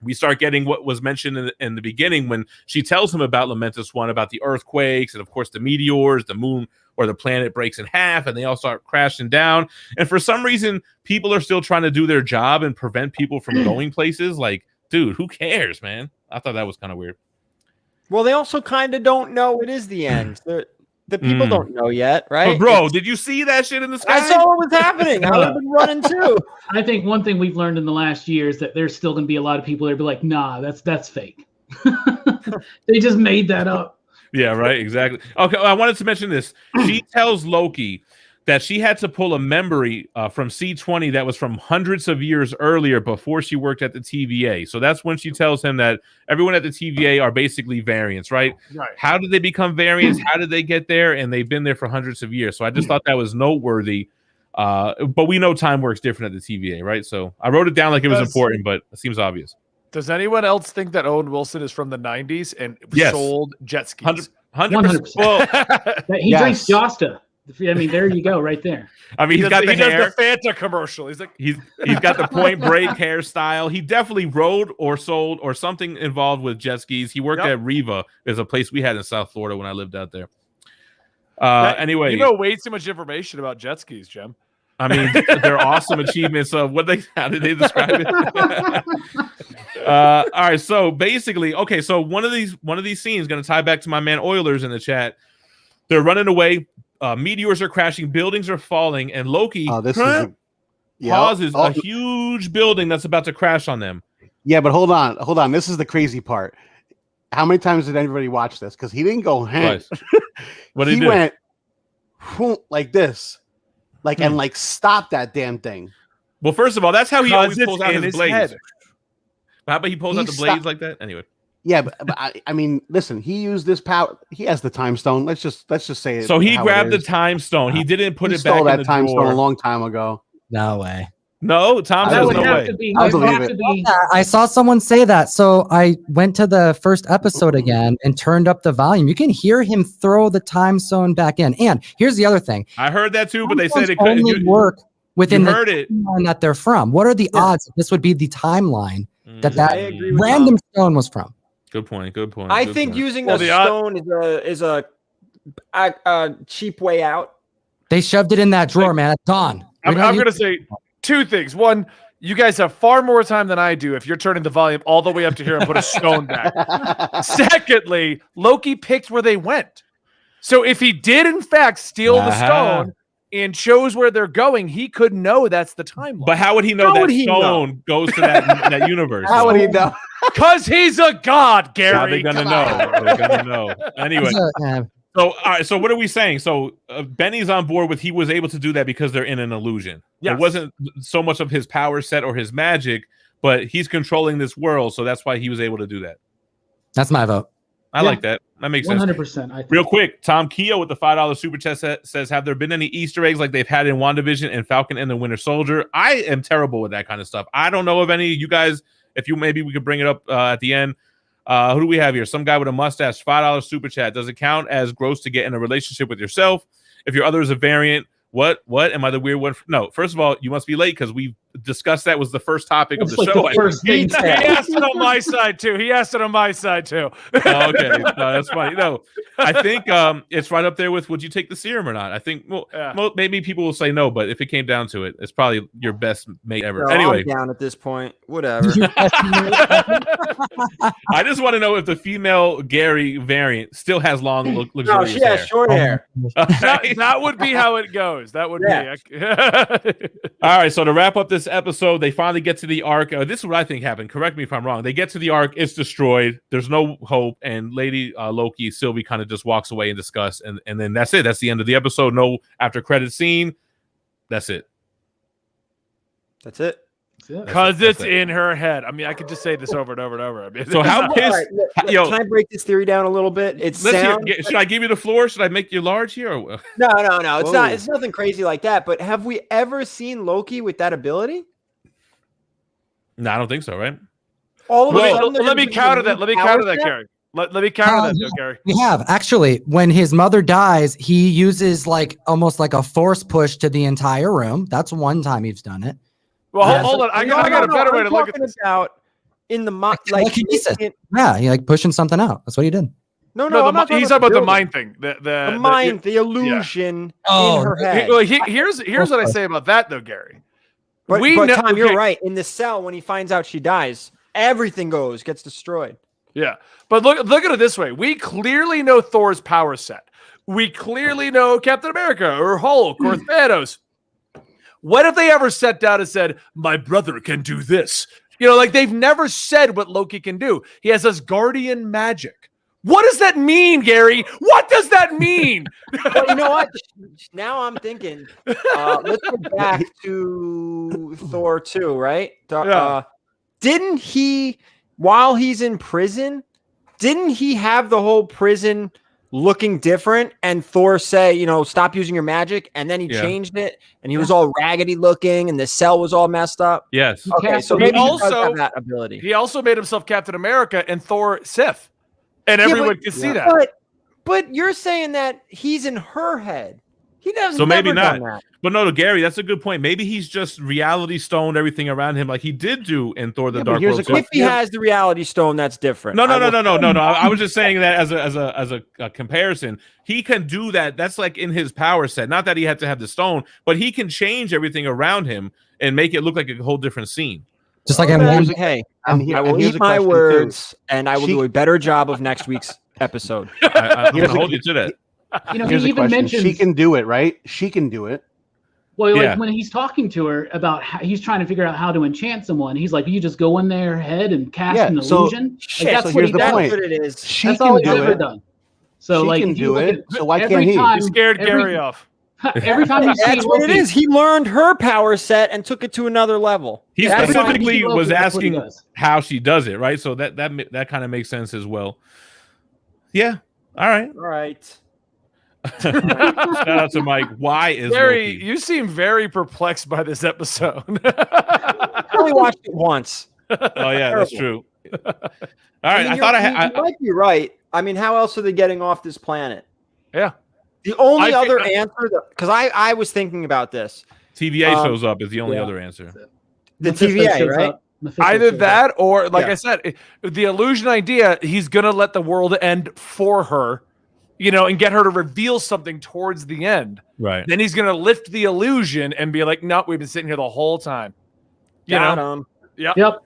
A: We start getting what was mentioned in the beginning when she tells him about Lamentis 1, about the earthquakes and, of course, the meteors, the moon or the planet breaks in half and they all start crashing down. And for some reason, people are still trying to do their job and prevent people from going places. Like, dude, who cares, man? I thought that was kind of weird.
C: Well, they also kind of don't know it is the end. The people don't know yet, right?
A: But bro, did you see that shit in the sky?
C: I saw what was happening. I would have been running too.
B: I think one thing we've learned in the last year is that there's still going to be a lot of people that be like, nah, that's fake. They just made that up.
A: Yeah, right. Exactly. Okay, I wanted to mention this. She tells Loki that she had to pull a memory from C20 that was from hundreds of years earlier before she worked at the TVA. So that's when she tells him that everyone at the TVA are basically variants, right?
D: Right.
A: How did they become variants? How did they get there? And they've been there for hundreds of years. So I just thought that was noteworthy. But we know time works different at the TVA, right? So I wrote it down like it was important, but it seems obvious.
D: Does anyone else think that Owen Wilson is from the 90s and sold jet skis?
A: 100%. Well,
B: he drinks Josta. I mean, there you go, right there.
A: I mean, he does the
D: Fanta commercial. He's like,
A: he's got the Point Break hairstyle. He definitely rode or sold or something involved with jet skis. He worked at Riva, is a place we had in South Florida when I lived out there. Anyway,
D: you know way too much information about jet skis, Gem.
A: I mean, they're awesome achievements of how did they describe it? All right, so basically, okay, so one of these scenes going to tie back to my man Oilers in the chat. They're running away. Meteors are crashing, buildings are falling, and Loki pauses a huge building that's about to crash on them.
F: Yeah, but hold on. This is the crazy part. How many times did everybody watch this? Because he didn't go
A: What did he do?
F: Went like this, and stop that damn thing.
A: Well, first of all, that's how he always pulls out his blades.
D: Head.
A: How about he pulls out the blades like that? Anyway.
F: Yeah, but I mean, listen. He used this power. He has the time stone. Let's just say it.
A: So he grabbed the time stone. He didn't put it back in the drawer.
F: Stole that time stone a long time ago.
E: No way.
A: No, Tom says no way.
E: I saw someone say that, so I went to the first episode again and turned up the volume. You can hear him throw the time stone back in. And here's the other thing.
A: I heard that too, but they said it
E: couldn't work within the
A: timeline
E: that they're from. What are the odds that this would be the timeline that random stone was from?
A: Good point.
C: I think using a stone is a cheap way out.
E: They shoved it in that drawer, man. It's gone.
D: I'm going to say two things. One, you guys have far more time than I do if you're turning the volume all the way up to here and put a stone back. Secondly, Loki picked where they went. So if he did, in fact, steal the stone and chose where they're going, he could know that's the timeline.
A: But how would he know that stone goes to that universe?
F: How would he know?
D: Because he's a god, Gary.
A: How are they going to know? They're going to know. Anyway. So, all right. So, what are we saying? So, Benny's on board with he was able to do that because they're in an illusion. Yes. It wasn't so much of his power set or his magic, but he's controlling this world, so that's why he was able to do that.
E: That's my vote.
A: I like that. That makes
B: 100%,
A: sense.
B: 100%.
A: Real quick, Tom Keogh with the $5 super chat says, "Have there been any Easter eggs like they've had in WandaVision and Falcon and the Winter Soldier?" I am terrible with that kind of stuff. I don't know of any. You guys, if you maybe we could bring it up at the end. Who do we have here? Some guy with a mustache, $5 super chat. Does it count as gross to get in a relationship with yourself? If your other is a variant, what? Am I the weird one? No, first of all, you must be late because we discussed that was the first topic of the show.
D: He asked it on my side too.
A: Oh, okay, no, that's funny. No, I think it's right up there with would you take the serum or not? I think maybe people will say no, but if it came down to it, it's probably your best mate ever.
C: No,
A: anyway,
C: I'm down at this point. Whatever.
A: I just want to know if the female Gary variant still has long, luxurious
C: no, she has
A: hair.
C: short hair.
D: That would be how it goes. That would be.
A: All right, so to wrap up this episode, they finally get to the arc. This is what I think happened. Correct me if I'm wrong. They get to the arc. It's destroyed. There's no hope. And Lady Loki, Sylvie kind of just walks away in disgust. And then that's it. That's the end of the episode. No after credit scene. That's it.
C: That's it.
D: Because it's in her head. I mean, I could just say this over and over and over. I mean,
A: so how pissed?
C: Right, can I break this theory down a little bit?
A: Should I give you the floor? Should I make you large here? Or?
C: No. It's not. It's nothing crazy like that. But have we ever seen Loki with that ability?
A: No, I don't think so. Right?
D: Let me counter that. Let me counter that, Gary. Let me counter that, Gary.
E: We have actually. When his mother dies, he uses almost like a force push to the entire room. That's one time he's done it.
D: Well, hold on. I got a better way to look at this.
C: In the mind,
E: he pushing something out. That's what he did.
C: No,
D: he's talking about the mind thing. The
C: mind, the illusion in her head.
D: Well, here's what I say about that, though, Gary.
C: But Tom, you're right. In the cell, when he finds out she dies, everything gets destroyed.
D: Yeah, but look at it this way. We clearly know Thor's power set. We clearly know Captain America or Hulk or Thanos. What if they ever sat down and said, "My brother can do this"? They've never said what Loki can do. He has Asgardian magic. What does that mean, Gary? What does that mean?
C: Well, you know what? Now I'm thinking. Let's go back to Thor 2, right? Didn't he, while he's in prison, didn't he have the whole prison looking different? And Thor say, stop using your magic. And then he changed it, and he was all raggedy looking, and the cell was all messed up.
A: Yes.
C: Okay, so maybe he also have that ability.
D: He also made himself Captain America and Thor Sif. And everyone can see that.
C: But you're saying that he's in her head. He doesn't.
A: So maybe not. But no, Gary, that's a good point. Maybe he's just reality stoned everything around him, like he did do in Thor: The Dark World.
C: If he has the reality stone, that's different.
A: No. I was just saying that as a comparison. He can do that. That's like in his power set. Not that he had to have the stone, but he can change everything around him and make it look like a whole different scene.
E: Just like
C: I will eat my words, and I will do a better job of next week's episode.
A: I'm going to hold you to that.
B: He even mentions
F: she can do it, right? She can do it.
B: Well, when he's talking to her about how he's trying to figure out how to enchant someone, he's like, "You just go in their head and cast an illusion."
C: That's what it is.
F: She can do it.
B: Done. So
F: she can do it. So why can't he?
D: You scared Gary off.
B: Every time you see
C: that's what it is. He learned her power set and took it to another level.
A: He specifically was asking how she does it, right? So that kind of makes sense as well. Yeah. All right. Shout out to Mike. Why is
D: Gary?
A: Loki?
D: You seem very perplexed by this episode.
C: I only watched it once.
A: Oh yeah, that's true. All right, I thought
C: you might be right. I mean, how else are they getting off this planet?
D: Yeah.
C: The only other answer, because I was thinking about this.
A: TVA shows up is the only other answer.
C: The TVA, right?
D: Either that or, like I said, the illusion idea, he's going to let the world end for her, and get her to reveal something towards the end.
A: Right.
D: Then he's going to lift the illusion and be like, no, we've been sitting here the whole time.
C: Got him.
B: Yep.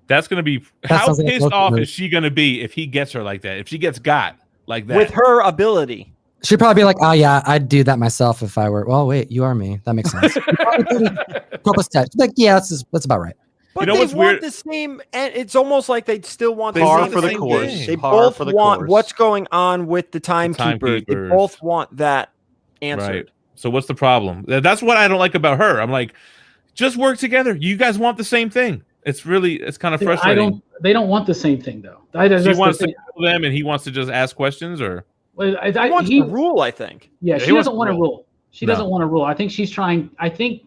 A: That's gonna be how pissed off is she gonna be if he gets her like that? If she gets got like that
C: with her ability,
E: she'd probably be like, "Oh yeah, I'd do that myself if I were." Well, wait, you are me. That makes sense. Like, yeah, that's about right.
C: But they want weird? The same, and it's almost like they still want the same
F: for the
C: thing.
F: course.
C: They both want what's going on with the Timekeepers. They both want that answered.
A: Right. So what's the problem? That's what I don't like about her. I'm like, just work together. You guys want the same thing. It's kind of frustrating.
B: They don't want the same thing though.
A: She wants to kill them, and he wants to just ask questions, or
C: he wants to rule. I think.
B: Yeah, she doesn't want to rule. She doesn't want to rule. I think she's trying. I think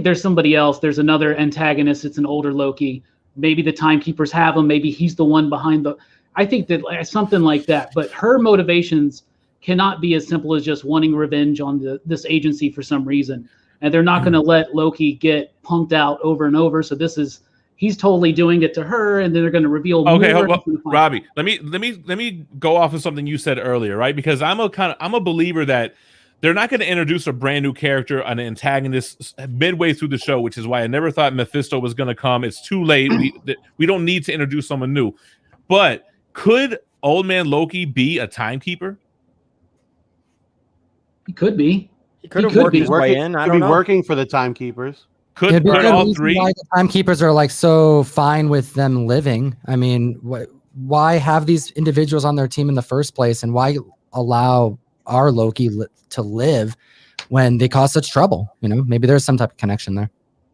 B: there's somebody else. There's another antagonist. It's an older Loki. Maybe the Timekeepers have him. Maybe he's the one behind the. I think that something like that. But her motivations cannot be as simple as just wanting revenge on this agency for some reason. And they're not going to let Loki get punked out over and over. So he's totally doing it to her, and then they're going to reveal.
A: Okay, Robbie, let me go off of something you said earlier, right? Because I'm a believer that they're not going to introduce a brand new character, an antagonist, midway through the show, which is why I never thought Mephisto was going to come. It's too late. We don't need to introduce someone new. But could Old Man Loki be a timekeeper?
B: He could be.
C: He could have worked his way in. I don't know.
F: Working for the Timekeepers.
A: Could all three?
E: Why the Timekeepers are like so fine with them living? I mean, why have these individuals on their team in the first place, and why allow our Loki to live when they cause such trouble? You know, maybe there's some type of connection there.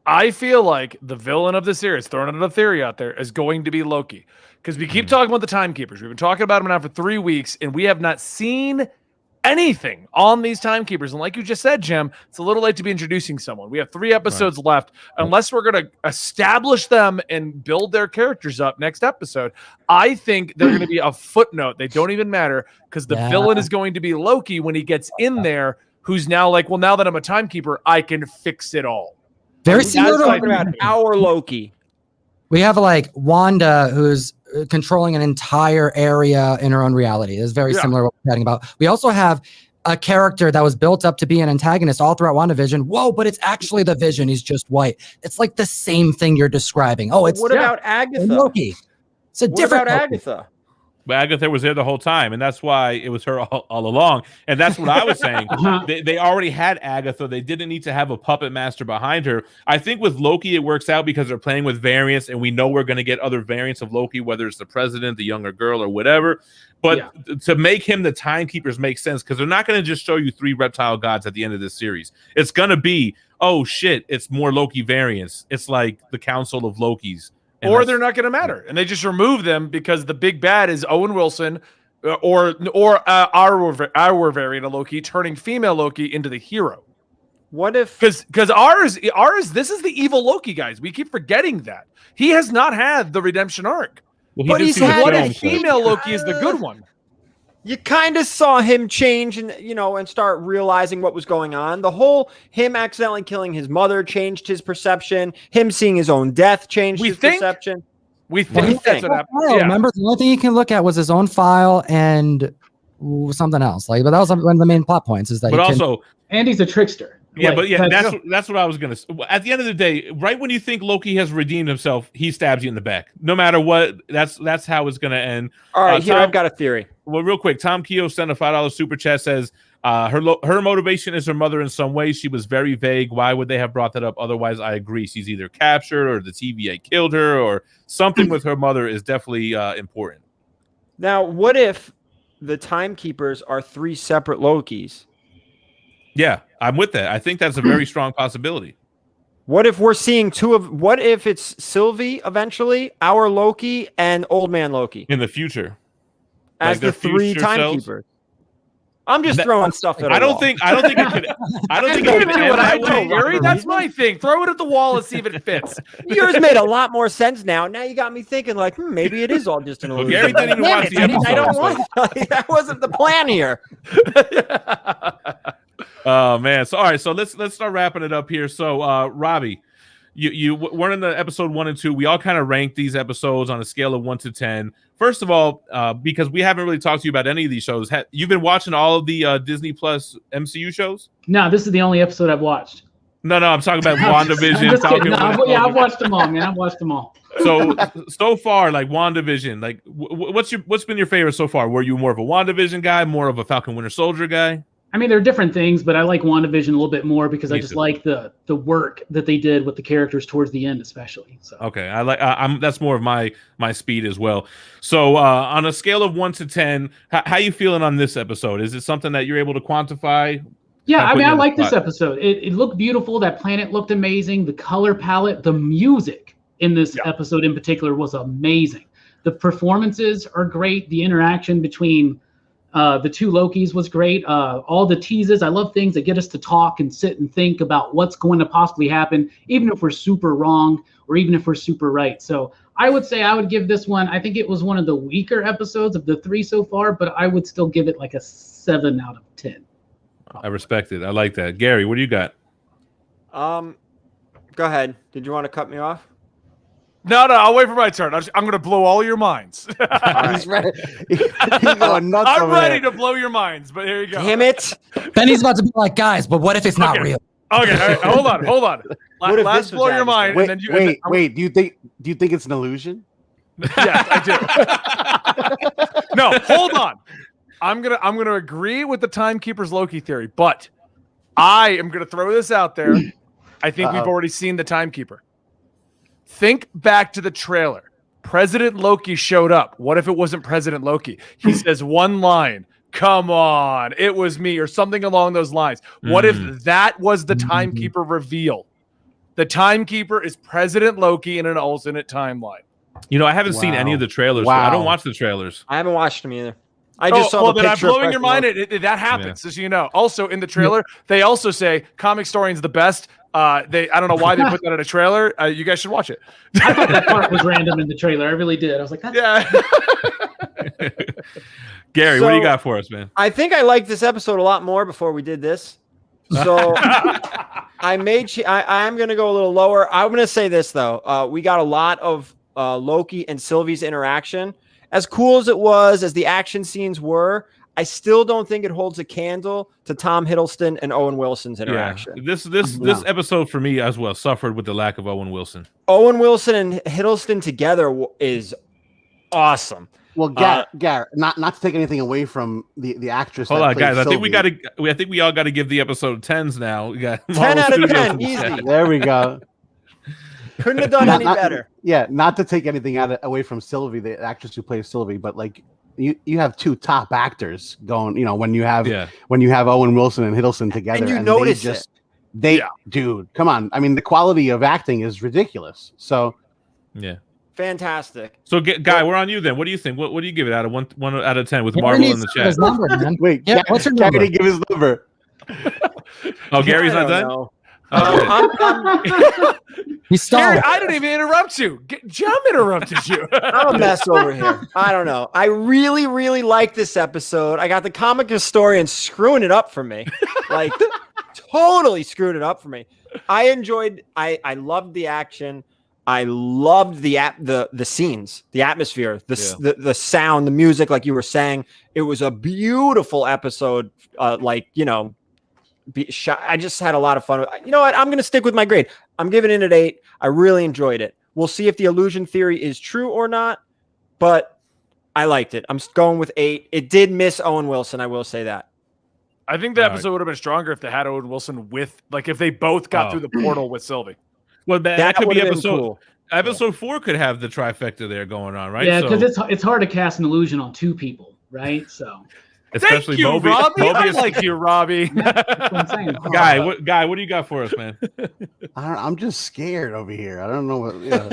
D: I feel like the villain of the series, throwing another theory out there, is going to be Loki, because we keep talking about the Timekeepers. We've been talking about them now for 3 weeks, and we have not seen anything on these Timekeepers. And like you just said, Jim, it's a little late to be introducing someone. We have 3 episodes left. Unless we're going to establish them and build their characters up next episode, I think they're going to be a footnote. They don't even matter, because the villain is going to be Loki when he gets in there, who's now like, well, now that I'm a Timekeeper, I can fix it all.
E: Very similar
C: to our Loki.
E: We have like Wanda, who's controlling an entire area in her own reality. It's very similar to what we're chatting about. We also have a character that was built up to be an antagonist all throughout WandaVision. Whoa, but it's actually the Vision. He's just white. It's like the same thing you're describing. Oh, it's
C: what about Agatha?
E: Loki. It's a different
C: about Agatha.
A: But Agatha was there the whole time, and that's why it was her all along. And that's what I was saying. They already had Agatha. They didn't need to have a puppet master behind her. I think with Loki, it works out because they're playing with variants, and we know we're going to get other variants of Loki, whether it's the president, the younger girl, or whatever. But to make him the Timekeepers makes sense, because they're not going to just show you 3 reptile gods at the end of this series. It's going to be, oh, shit, it's more Loki variants. It's like the Council of Lokis.
D: Or they're not going to matter, and they just remove them because the big bad is Owen Wilson, or our variant of Loki turning female Loki into the hero.
C: What if?
D: Because ours, this is the evil Loki, guys. We keep forgetting that he has not had the redemption arc, but he's had. What if female Loki is the good one?
C: You kind of saw him change and start realizing what was going on. The whole him accidentally killing his mother changed his perception. Him seeing his own death changed his perception.
D: We think that's what happened.
E: Yeah. Remember, the only thing he can look at was his own file and something else. But that was one of the main plot points. Is that?
B: And he's a trickster.
A: Yeah, that's what I was gonna say. At the end of the day, right when you think Loki has redeemed himself, he stabs you in the back. No matter what, that's how it's gonna end.
C: All right, here I've got a theory.
A: Well, real quick, Tom Keogh sent a $5 super chat. Says her motivation is her mother in some way. She was very vague. Why would they have brought that up? Otherwise, I agree. She's either captured or the TVA killed her, or something with her mother is definitely important.
C: Now, what if the Timekeepers are 3 separate Lokis?
A: Yeah, I'm with that. I think that's a very strong possibility.
C: What if we're seeing what if it's Sylvie eventually, our Loki, and Old Man Loki
A: in the future
C: as the 3 Timekeepers? I'm just throwing stuff at.
A: I don't think it could. I don't think it could
D: do what I do, Yuri. That's my thing. Throw it at the wall and see if it fits.
C: Yours made a lot more sense now. Now you got me thinking like, maybe it is all just an illusion.
A: Gary didn't even watch the episode.
C: I don't want that. Wasn't the plan here.
A: Oh man! So all right, so let's start wrapping it up here. So Robbie, you weren't in the episode 1 and 2. We all kind of ranked these episodes on a scale of 1 to 10. First of all, because we haven't really talked to you about any of these shows, you've been watching all of the Disney Plus MCU shows?
B: No, this is the only episode I've watched.
A: No, I'm talking about WandaVision.
B: I'm just kidding.
A: Falcon,
B: No, yeah, I've watched them all, man. I've watched them all.
A: So far, like WandaVision, like what's been your favorite so far? Were you more of a WandaVision guy, more of a Falcon Winter Soldier guy?
B: I mean, they're different things, but I like WandaVision a little bit more because I just like the work that they did with the characters towards the end, especially. So
A: okay, I like that's more of my speed as well. So on a scale of 1 to 10, how you feeling on this episode? Is it something that you're able to quantify?
B: Yeah, I mean, I like this episode. It looked beautiful. That planet looked amazing. The color palette, the music in this episode in particular was amazing. The performances are great. The interaction between the two Lokis was great. All the teases. I love things that get us to talk and sit and think about what's going to possibly happen, even if we're super wrong or even if we're super right. So I would say I would give this one, I think it was one of the weaker episodes of the 3 so far, but I would still give it like a 7 out of 10.
A: I respect it. I like that. Gary, what do you got?
C: Go ahead. Did you want to cut me off?
D: No, I'll wait for my turn. I'm going to blow all your minds.
F: He's ready. He's going nuts
D: I'm
F: over
D: ready
F: there.
D: to blow your minds, but here you go.
C: Damn it.
E: Then he's about to be like, guys, but what if it's not real?
D: Okay, all right, hold on.
C: What if
D: Let's
C: this was
D: blow your
C: Agatha?
D: mind.
F: Wait,
D: and then
F: wait. Do you think it's an illusion?
D: Yes, I do. No, hold on. I'm gonna agree with the Timekeepers Loki theory, but I am gonna throw this out there. I think we've already seen the Timekeeper. Think back to the trailer. President Loki showed up. What if it wasn't President Loki? He says one line, "Come on, it was me," or something along those lines. What if that was the Timekeeper reveal? The Timekeeper is President Loki in an alternate timeline.
A: You know, I haven't seen any of the trailers. So I don't watch the trailers.
C: I haven't watched them either. I just saw the
D: then I'm
C: picture.
D: blowing your mind. That happens, as you know. Also, in the trailer, they also say comic historian's the best. I don't know why they put that in a trailer. You guys should watch it.
B: I thought that part was random in the trailer. I really did. I was like, that's
A: Gary, what do you got for us, man?
C: I think I liked this episode a lot more before we did this. So I'm going to go a little lower. I'm going to say this, though. We got a lot of Loki and Sylvie's interaction. As cool as it was, as the action scenes were, I still don't think it holds a candle to Tom Hiddleston and Owen Wilson's interaction.
A: Yeah. This episode for me as well suffered with the lack of Owen Wilson.
C: Owen Wilson and Hiddleston together is awesome.
F: Well, Garrett, not to take anything away from the actress.
A: Hold on, guys.
F: Sylvie.
A: I think we all got to give the episode 10s now. We got
C: 10 out of 10, easy.
F: There we go.
C: Couldn't have done any better.
F: Yeah, not to take anything away from Sylvie, the actress who plays Sylvie, but like you have two top actors going. You know, when you have Owen Wilson and Hiddleston together,
C: and you notice
F: dude, come on. I mean, the quality of acting is ridiculous. So,
A: yeah.
C: Fantastic.
A: So, Guy, we're on you then. What do you think? What do you give it out of 1 out of 10 with Marvel in the chat?
E: His number, man.
F: Wait,
E: what's your number?
F: Gary, give his number.
A: Oh, Gary's not done?
E: He's stalled.
D: Gary, I didn't even interrupt you. Jim interrupted you.
C: I'm a mess over here. I don't know. I really, really like this episode. I got the comic historian screwing it up for me. Like, totally screwed it up for me. I loved the action. I loved the scenes, the atmosphere, the sound, the music, like you were saying. It was a beautiful episode. I just had a lot of fun. You know what? I'm going to stick with my grade. I'm giving it an 8. I really enjoyed it. We'll see if the illusion theory is true or not, but I liked it. I'm going with 8. It did miss Owen Wilson. I will say that.
D: I think the episode would have been stronger if they had Owen Wilson if they both got through the portal with Sylvie.
A: Well, that could be episode.
C: Cool.
A: Episode 4 could have the trifecta there going on, right?
B: Yeah, because it's hard to cast an illusion on 2 people, right? So.
A: Especially
D: Thank you, Robbie. I like you, Robbie.
B: That's what I'm saying.
A: Guy, what do you got for us, man?
F: I'm just scared over here. I don't know what. You know.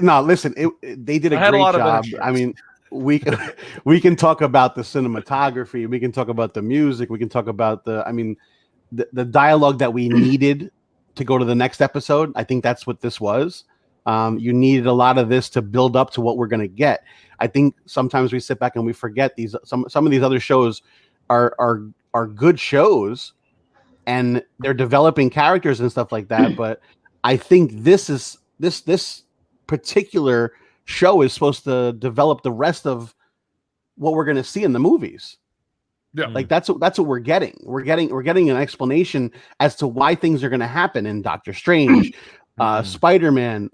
F: No, listen. They did a great job. I mean, we can talk about the cinematography. We can talk about the music. We can talk about the dialogue that we needed to go to the next episode. I think that's what this was. You needed a lot of this to build up to what we're going to get. I think sometimes we sit back and we forget some of these other shows are good shows, and they're developing characters and stuff like that. But I think this particular show is supposed to develop the rest of what we're going to see in the movies.
D: Yeah.
F: Like that's what we're getting. We're getting an explanation as to why things are going to happen in Doctor Strange, Spider-Man.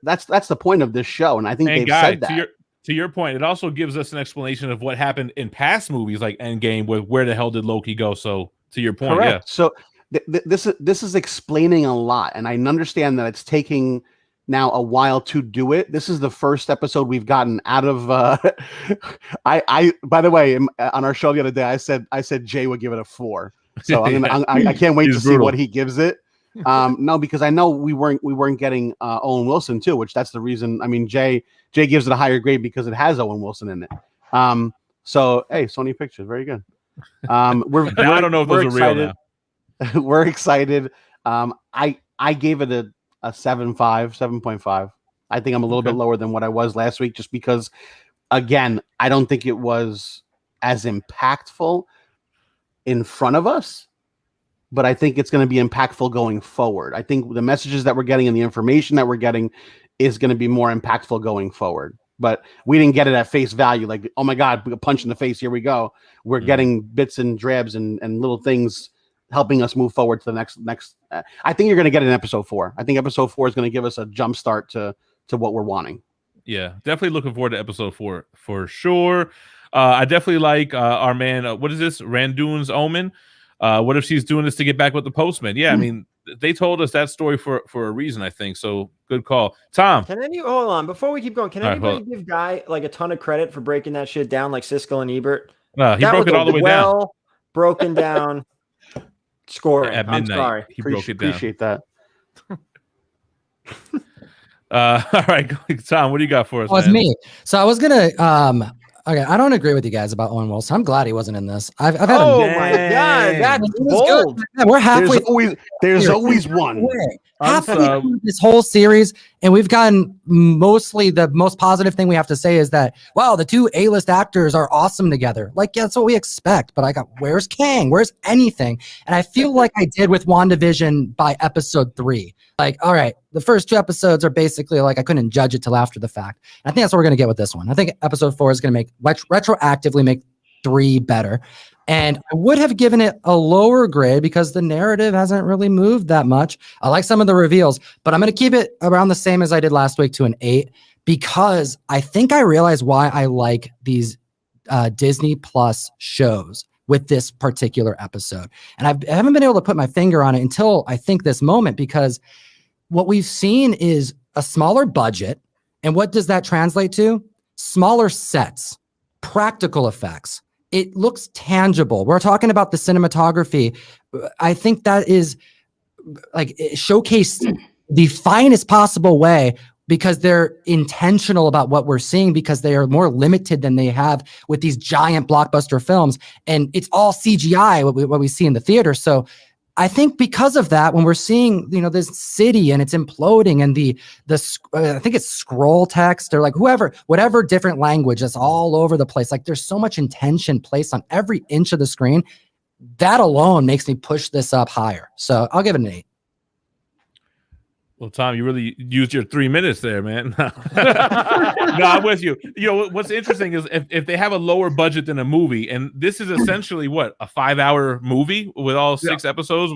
F: That's the point of this show, and I think they've said that.
A: To your point, it also gives us an explanation of what happened in past movies like Endgame, with where the hell did Loki go? So to your point,
F: correct.
A: Yeah.
F: So this is explaining a lot, and I understand that it's taking now a while to do it. This is the first episode we've gotten out of I by the way, on our show the other day, I said Jay would give it a 4. So I can't wait to see what he gives it. No, because I know we weren't getting Owen Wilson too, which that's the reason. I mean, Jay gives it a higher grade because it has Owen Wilson in it. So hey, Sony Pictures, very good. I
A: don't know if those are real now.
F: We're excited. I gave it a 7.5. I think I'm a little bit lower than what I was last week, just because, again, I don't think it was as impactful in front of us, but I think it's going to be impactful going forward. I think the messages that we're getting and the information that we're getting is going to be more impactful going forward. But we didn't get it at face value. Like, oh my God, a punch in the face. Here we go. We're getting bits and drabs and little things helping us move forward to the next. I think you're going to get it in episode 4. I think episode 4 is going to give us a jump start to what we're wanting.
A: Yeah, definitely looking forward to episode 4 for sure. I definitely like our man. What is this? Randoon's Omen. What if she's doing this to get back with the postman? Yeah, I mean, they told us that story for a reason, I think. So good call. Tom.
C: Hold on before we keep going? Can anybody give Guy like a ton of credit for breaking that shit down like Siskel and Ebert?
A: He broke it all the way down.
C: Broken down scoring.
A: At midnight.
C: I'm sorry.
A: He broke it down.
F: Appreciate that.
A: All right, Tom, what do you got for us?
E: It's me. So I was gonna okay, I don't agree with you guys about Owen Wilson. I'm glad he wasn't in this. I've had
C: my God, that's bold.
E: Yeah, we're halfway.
F: There's always one.
E: Halfway through this whole series, and we've gotten mostly the most positive thing we have to say is that, wow, the 2 A-list actors are awesome together. Like, yeah, that's what we expect. But where's Kang? Where's anything? And I feel like I did with WandaVision by episode 3. Like, all right, the first 2 episodes are basically like I couldn't judge it till after the fact. And I think that's what we're going to get with this one. I think episode 4 is going to retroactively make 3 better. And I would have given it a lower grade because the narrative hasn't really moved that much. I like some of the reveals, but I'm going to keep it around the same as I did last week to an 8 because I think I realize why I like these Disney Plus shows with this particular episode. And I haven't been able to put my finger on it until I think this moment, because what we've seen is a smaller budget. And what does that translate to? Smaller sets, practical effects. It looks tangible. We're talking about the cinematography. I think that is like showcased the finest possible way because they're intentional about what we're seeing, because they are more limited than they have with these giant blockbuster films. And it's all CGI, what we see in the theater. So I think because of that, when we're seeing, this city and it's imploding and the I think it's scroll text or like whatever different language that's all over the place. Like there's so much intention placed on every inch of the screen. That alone makes me push this up higher. So I'll give it an 8.
A: Well, Tom, you really used your 3 minutes there, man. No, I'm with you. What's interesting is if they have a lower budget than a movie, and this is essentially a 5-hour movie with all 6 episodes.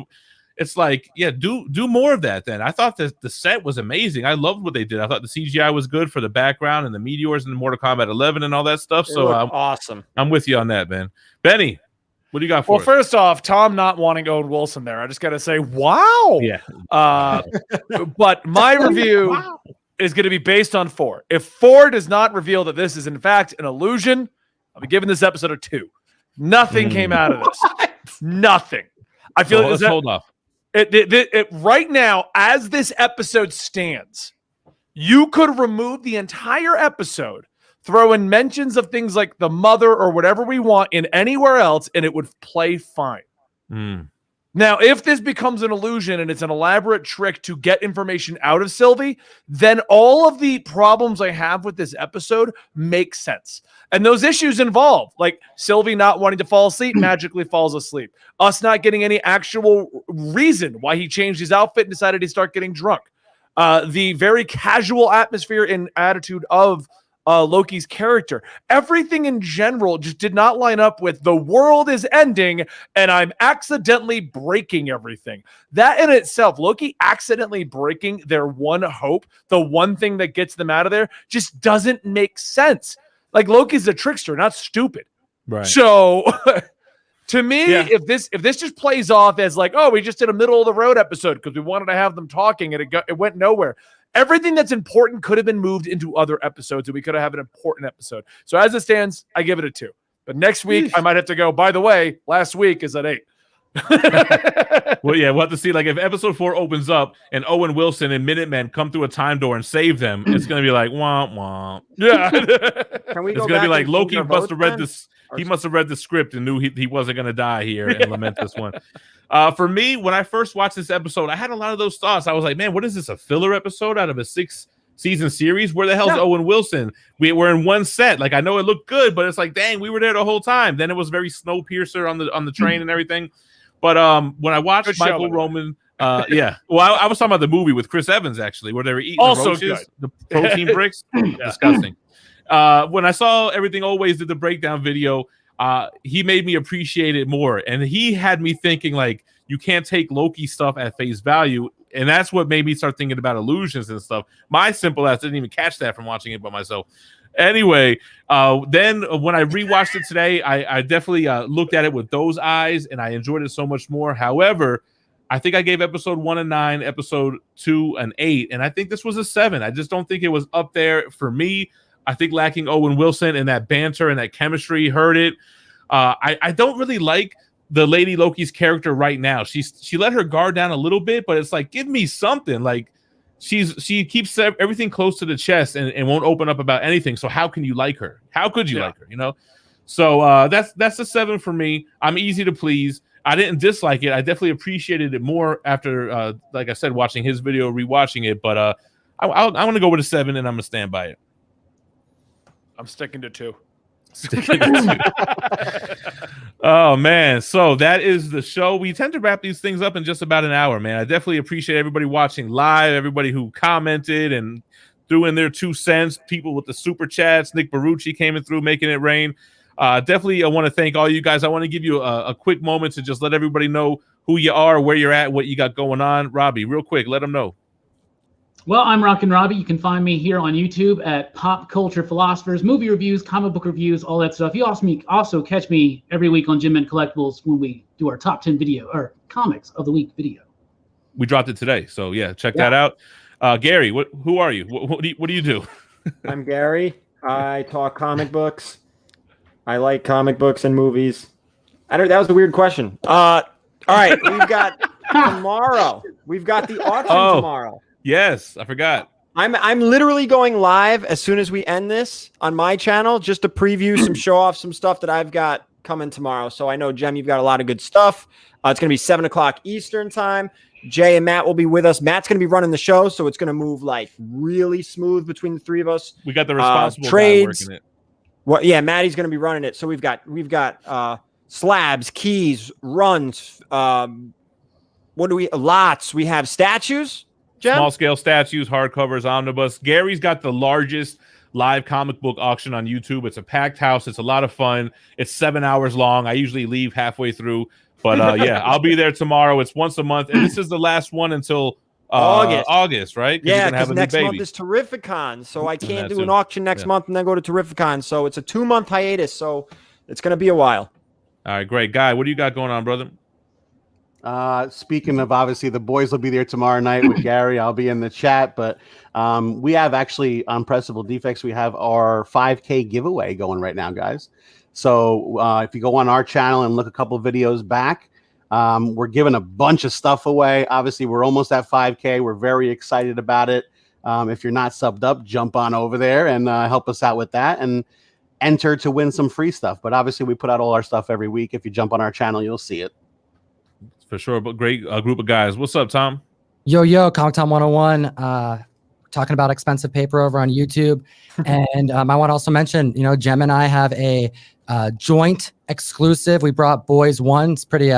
A: It's like, yeah, do more of that then. I thought that the set was amazing. I loved what they did. I thought the CGI was good for the background and the meteors and the Mortal Kombat 11 and all that stuff. So
C: awesome.
A: I'm with you on that, man. Benny, what do you got for us?
D: First off, Tom not wanting Owen Wilson there. I just got to say, wow.
A: Yeah.
D: But my review is going to be based on 4. If 4 does not reveal that this is, in fact, an illusion, I'll be giving this episode a 2. Nothing came out of this. Nothing. I feel
A: let's hold off.
D: Right now, as this episode stands, you could remove the entire episode, throw in mentions of things like the mother or whatever we want in anywhere else, and it would play fine. Now, if this becomes an illusion and it's an elaborate trick to get information out of Sylvie, then all of the problems I have with this episode make sense. And those issues involve, like Sylvie not wanting to fall asleep, magically falls asleep. Us not getting any actual reason why he changed his outfit and decided to start getting drunk. The very casual atmosphere and attitude of Loki's character. Everything in general just did not line up with the world is ending and I'm accidentally breaking everything. That in itself, Loki accidentally breaking their one hope, the one thing that gets them out of there, just doesn't make sense. Like, Loki's a trickster, not stupid.
A: Right.
D: So to me, if this just plays off as like, oh, we just did a middle of the road episode because we wanted to have them talking and it went nowhere. Everything that's important could have been moved into other episodes, and we could have an important episode. So as it stands, I give it a 2. But next week, I might have to go, by the way, last week is at 8.
A: Well, yeah, we'll have to see. Like, if episode 4 opens up and Owen Wilson and Minutemen come through a time door and save them, it's going to be like, womp, womp. Yeah.
C: Can we
A: it's
C: go
A: going to be like, Loki must have read
C: then?
A: this. He must have read the script and knew he wasn't going to die here and lament this one. For me, when I first watched this episode, I had a lot of those thoughts. I was like, man, what is this, a filler episode out of a 6-season series? Where the hell's Owen Wilson? We're in one set. Like, I know it looked good, but it's like, dang, we were there the whole time. Then it was very Snowpiercer on the train and everything. But when I watched Michael Roman, yeah. Well, I was talking about the movie with Chris Evans, actually, where they were eating the roaches, the protein bricks. Disgusting. When I saw Everything Always did the breakdown video, he made me appreciate it more. And he had me thinking, like, you can't take Loki stuff at face value. And that's what made me start thinking about illusions and stuff. My simple ass didn't even catch that from watching it by myself. Anyway, then when I rewatched it today, I definitely looked at it with those eyes, and I enjoyed it so much more. However, I think I gave episode 1 a 9, episode 2 an 8, and I think this was a 7. I just don't think it was up there for me. I think lacking Owen Wilson and that banter and that chemistry hurt it. I don't really like the Lady Loki's character right now. She let her guard down a little bit, but it's like, give me something. Like, she keeps everything close to the chest and won't open up about anything. So how can you like her? How could you like her? You know? So that's a 7 for me. I'm easy to please. I didn't dislike it. I definitely appreciated it more after, like I said, watching his video, rewatching it. But I want to go with a 7, and I'm gonna stand by it.
D: I'm sticking to 2.
A: Oh man, so that is the show. We tend to wrap these things up in just about an hour, man. I definitely appreciate everybody watching live, everybody who commented and threw in their 2 cents, people with the super chats. Nick Barucci came in through, making it rain. Definitely, I want to thank all you guys. I want to give you a quick moment to just let everybody know who you are, where you're at, what you got going on. Robbie, real quick, let them know.
B: Well, I'm Rockin' Robbie. You can find me here on YouTube at Pop Culture Philosophers, movie reviews, comic book reviews, all that stuff. You also catch me every week on Gem Mint Collectibles when we do our top 10 video or comics of the week video.
A: We dropped it today, so yeah, check that out. Gary, who are you? What do you do?
C: I'm Gary. I talk comic books. I like comic books and movies. That was a weird question. All right, we've got tomorrow. We've got the auction tomorrow.
A: Yes, I forgot.
C: I'm literally going live as soon as we end this on my channel just to preview show off some stuff that I've got coming tomorrow. So I know, Gem, you've got a lot of good stuff. It's going to be 7 o'clock Eastern time. Jay and Matt will be with us. Matt's going to be running the show, so it's going to move like really smooth between the 3 of us.
A: We got the responsible
C: trades.
A: guy working it.
C: Well, yeah, Maddie's going to be running it. So we've got slabs, keys, runs. Lots. We have statues. Gem?
A: Small scale statues, hardcovers, omnibus. Gary's got the largest live comic book auction on YouTube. It's a packed house. It's a lot of fun. It's 7 hours long. I usually leave halfway through, but yeah, I'll be there tomorrow. It's once a month, and this is the last one until August, right?
C: Yeah, because next month is Terrificon, so I can't do an auction next month and then go to Terrificon. So it's a 2-month hiatus, so it's going to be a while.
A: All right, great. Guy, what do you got going on, brother?
F: Speaking of, obviously, the boys will be there tomorrow night with Gary. I'll be in the chat, but we have actually on Pressable Defects, we have our 5K giveaway going right now, guys. So if you go on our channel and look a couple videos back, we're giving a bunch of stuff away. Obviously, we're almost at 5K. We're very excited about it. If you're not subbed up, jump on over there and help us out with that and enter to win some free stuff. But obviously, we put out all our stuff every week. If you jump on our channel, you'll see it.
A: For sure, but great group of guys. What's up, Tom?
E: Yo, Comic Tom 101. Talking about expensive paper over on YouTube. And I want to also mention, Gem and I have a joint exclusive. We brought Boys One. It's pretty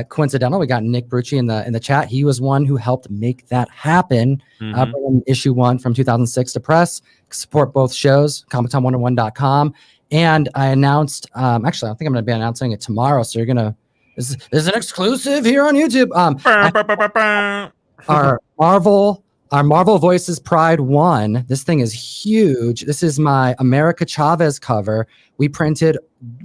E: Coincidental, we got Nick Brucci in the chat. He was one who helped make that happen. Bring issue 1 from 2006 to press. Support both shows, ComicTime101.com. And I announced, actually, I think I'm going to be announcing it tomorrow. So you're going to, this is an exclusive here on YouTube. Our Marvel Voices Pride 1. This thing is huge. This is my America Chavez cover. We printed,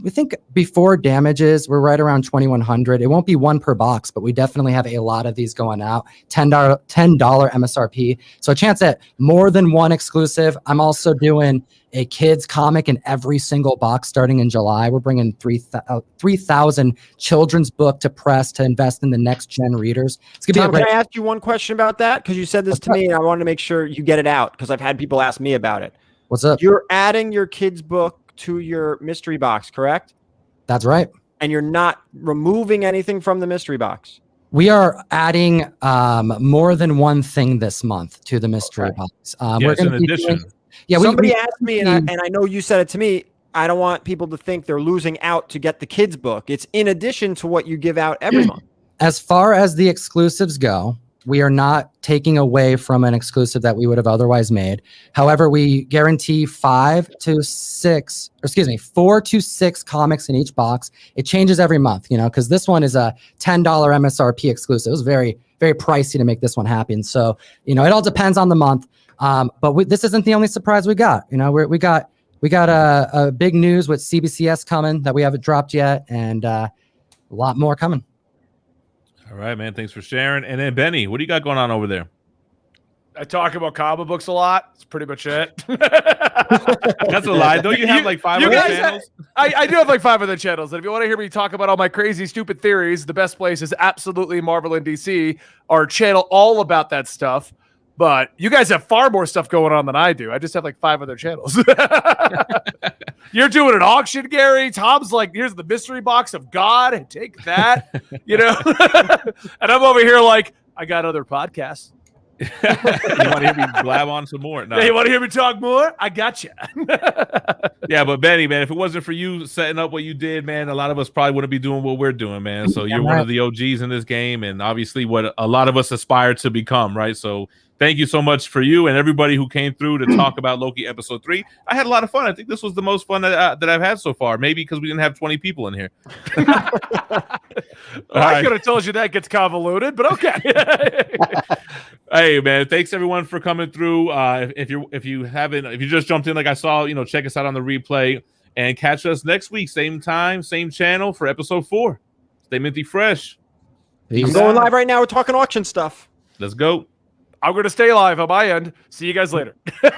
E: we think before damages, we're right around 2,100. It won't be one per box, but we definitely have a lot of these going out. $10 MSRP. So a chance at more than one exclusive. I'm also doing a kids comic in every single box starting in July. We're bringing 3,000 children's book to press to invest in the next gen readers. It's gonna
C: Tom, can I ask you one question about that? Because you said this to me and I wanted to make sure you get it out because I've had people ask me about it.
E: What's up?
C: You're adding your kids book to your mystery box, correct?
E: That's right.
C: And you're not removing anything from the mystery box.
E: We are adding more than one thing this month to the mystery box. We're
A: an addition.
C: Somebody asked me, and I know you said it to me, I don't want people to think they're losing out to get the kids book. It's in addition to what you give out every month.
E: As far as the exclusives go, we are not taking away from an exclusive that we would have otherwise made. However, we guarantee 4 to 6 comics in each box. It changes every month, because this one is a $10 MSRP exclusive. It was very, very pricey to make this one happen. So, it all depends on the month. But this isn't the only surprise we got. We got a big news with CBCS coming that we haven't dropped yet, and a lot more coming.
A: All right, man. Thanks for sharing. And then Benny, what do you got going on over there?
D: I talk about comic books a lot. That's pretty much it.
A: That's a lie. Don't you have like 5 other channels?
D: I do have like 5 other channels. And if you want to hear me talk about all my crazy, stupid theories, the best place is absolutely Marvel and DC, our channel all about that stuff. But you guys have far more stuff going on than I do. I just have like 5 other channels. You're doing an auction, Gary. Tom's like, here's the mystery box of God. Take that. And I'm over here like, I got other podcasts.
A: You want to hear me blab on some more? No.
D: Yeah, you want to hear me talk more? I got you.
A: Yeah, but Benny, man, if it wasn't for you setting up what you did, man, a lot of us probably wouldn't be doing what we're doing, man. So you're one of the OGs in this game, and obviously what a lot of us aspire to become, right? So thank you so much for you and everybody who came through to talk about Loki episode 3. I had a lot of fun. I think this was the most fun that I've had so far. Maybe because we didn't have 20 people in here.
D: I could have told you that gets convoluted, but okay.
A: Hey, man, thanks everyone for coming through. If you just jumped in like I saw, check us out on the replay and catch us next week, same time, same channel for episode 4. Stay minty fresh.
C: I'm going live right now. We're talking auction stuff.
A: Let's go.
D: I'm going to stay live on my end. See you guys later.